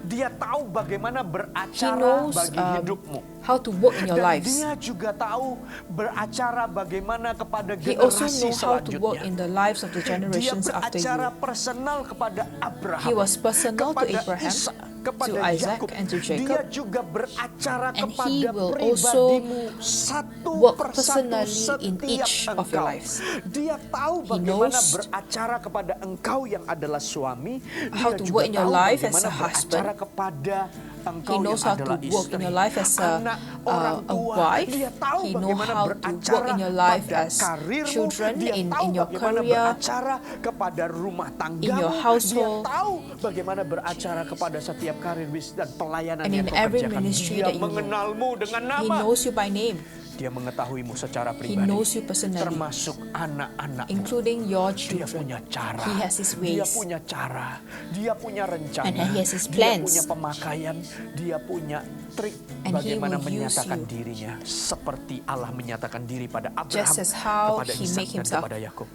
Dia tahu bagaimana He beracara knows bagi hidupmu. how to work in your Dan lives. dia juga tahu beracara bagaimana kepada He also generasi knows how to work selanjutnya. in the lives of the Dia generations after beracara you. personal kepada Abraham. He was personal to kepada Abraham, Ishak, kepada to Isaac, Yakub. and to Jacob. Dia juga beracara And kepada he will also pribadimu satu work persatu personally in setiap each of your engkau. lives. Dia tahu He bagaimana knows beracara kepada engkau yang adalah suami. how Dia to juga work in your tahu life as bagaimana a husband. beracara kepada engkau He knows yang how to adalah work in istri. your life as Anak orang a tua. wife. Dia tahu He knows bagaimana how to beracara work in your life pada as karirmu. children, Dia in tahu your bagaimana career, beracara kepada rumah tanggamu. in your Dia household. tahu bagaimana beracara kepada setiap karir bisnis dan pelayanan And yang in kau every kerjakan. ministry Dia that you know. mengenalmu dengan He nama. knows you by name, Dia mengetahuimu secara He pribadi. knows you personally, Termasuk anak-anak. including your Dia children. punya cara. He has his Dia ways. punya cara. Dia punya rencana. And he has his Dia plans. punya pemakaian. Dia punya trik And he bagaimana will use menyatakan you. dirinya seperti Allah menyatakan diri pada Abraham, Just as how kepada he Ishak make dan himself kepada Yakub.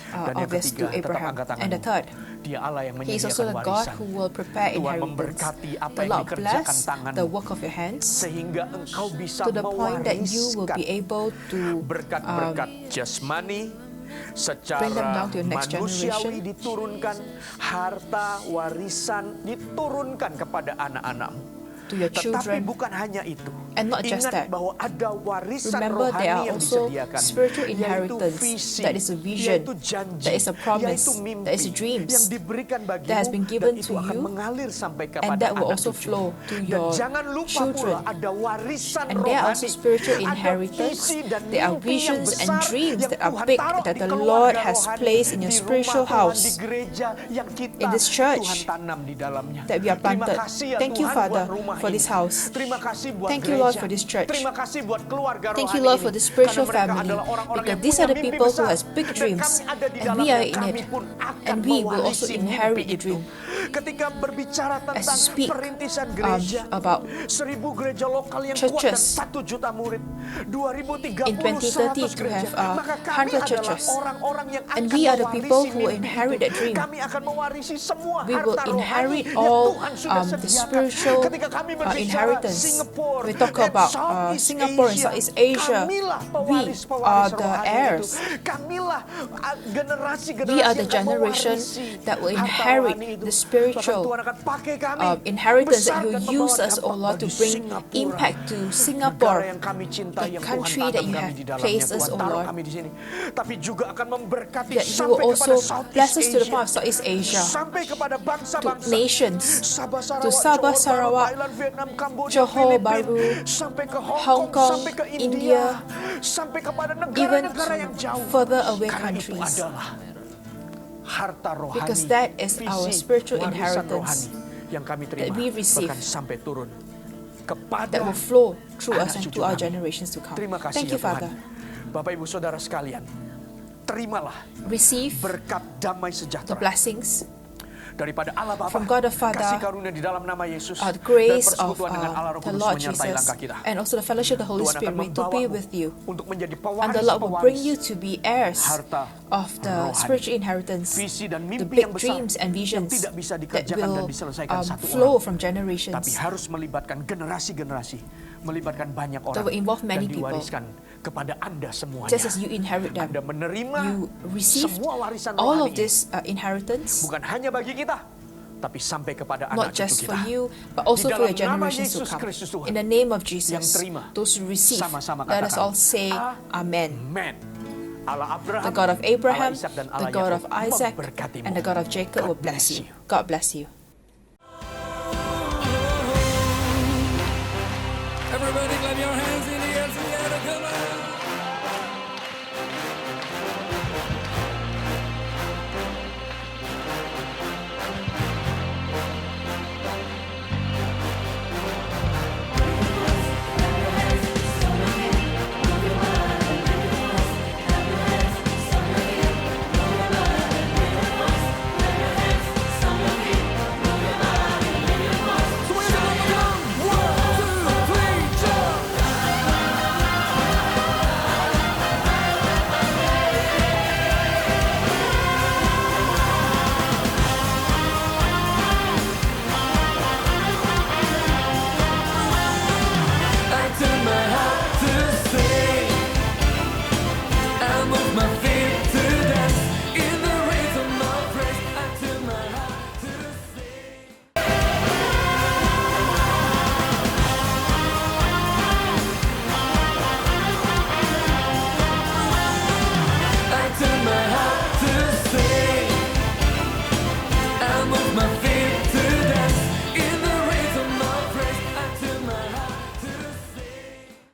Dan yang obvious ketiga, to tetap Abraham. angkat And the tanganmu. third, Dia Allah yang He is also menyediakan the God warisan. who will prepare Tuhan inheritance. memberkati apa The yang Lord dikerjakan bless tanganmu. the work of your hands Sehingga engkau bisa to the point that you will mewariskan be able to berkat-berkat jasmani bring them secara down to your next manusiawi generation. diturunkan, harta warisan diturunkan kepada anak-anakmu. to your Tetapi children. bukan hanya itu. And not just Ingat that. bahwa ada warisan Remember, rohani there are yang also disediakan, spiritual yaitu inheritance, visi, that is a vision, yaitu janji, that is a promise, yaitu mimpi, that is a dreams, yang diberikan bagimu, that has been given dan itu to akan you, mengalir sampai kepada and that will anak also cucumu. flow to Dan your jangan lupa children. pula ada warisan And there are rohani, also spiritual ada inheritance. visi dan There are mimpi yang visions and besar dreams yang that are Tuhan big taruh that di the keluarga Lord has rohani, placed in your di spiritual rumah Tuhan, house, di gereja yang kita in this church, Tuhan tanam di dalamnya. that we are Terima planted. kasih ya Thank you, Tuhan, Father, buat rumah for this ini. house. Terima kasih buat Thank you, gereja. Lord, for this church. Terima kasih buat keluarga Thank you, rohani Lord, ini. for this spiritual Karena mereka family, adalah orang-orang because yang these punya are the mimpi people who besar. has big Dan dreams, kami ada di and we dalamnya. are in Kami it, pun akan and we will also mewarisi inherit mimpi the itu. dream. Ketika berbicara As tentang speak perintisan gereja, about 1000 gereja lokal yang kuat dan churches, 1 juta murid, 2030 in 2030 100 to gereja, have maka kami 100 adalah churches. orang-orang yang akan And we are the people mewarisi who mimpi inherit itu. that dream. Kami akan mewarisi semua We will harta inherit rohani all yang Tuhan sudah the sediakan. spiritual Ketika kami berbicara inheritance. Singapore, We talk and about Southeast Singapore and Asia, Southeast Asia. kamilah We pewaris-pewaris are the rohani heirs. itu. Kamilah generasi-generasi We are the yang akan generation mewarisi that will harta inherit rohani itu. the spiritual Bahkan Tuhan akan pakai kami, inheritance that besarkan you use membawa us, oh dampak Lord, to bagi bring Singapura, impact to negara Singapore, yang kami cintai, the yang country Tuhan that tanam you kami have di dalamnya, placed us, Tuhan oh taruh Lord. kami di sini. Tapi juga akan memberkati that you will sampai kepada also Southeast bless us to the Asia, part of Southeast Asia, sampai kepada to bangsa-bangsa, nations, Sabah, to Johor Sabah, Baru, Sarawak, Thailand, Vietnam, Kamboja, Johor Filipina, Baru, sampai ke Hong Hong Kong, Kong, sampai ke India, India, sampai kepada even negara-negara yang jauh. further away Karena itu countries. adalah harta rohani, Because that is our visi, spiritual warisan inheritance rohani yang kami that terima we receive, bahkan sampai turun kepada that will flow through us anak and cucu to our kami. generations to come. Terima kasih Thank ya you, Father. Tuhan. Bapak Ibu Saudara sekalian, terimalah Receive berkat damai the sejahtera blessings daripada Allah Bapa, from God the Father, kasih karunia di dalam nama Yesus, the grace dan of persekutuan dengan Allah Roh the Kudus Lord menyertai Jesus, langkah kita. and also the fellowship of the Holy Tuhan akan Spirit to be membawamu with you. untuk menjadi And the Lord will bring you pewaris to be heirs harta of the rohani, spiritual inheritance, visi dan the mimpi big yang besar dreams and yang visions tidak bisa that dikerjakan dan will diselesaikan satu flow orang, from tapi generations, harus melibatkan generasi-generasi, melibatkan banyak orang, that will involve dan many people. diwariskan kepada Anda semuanya. Just as you inherit them, Anda menerima you receive semua warisan all rohani of this inheritance, bukan hanya bagi kita, tapi sampai kepada anak not just cucu for kita. you, but also Di for your dalam nama generations to Yesus come. Kristus Tuhan, In the name of yang Jesus, terima, those who receive, sama-sama let us katakan, all say Amen. Amen. Allah Abraham, The God of Abraham, Allah Ishak, dan the Allah God of Yakub Isaac, memberkatimu. and the God of Jacob God will bless bless you. God bless you.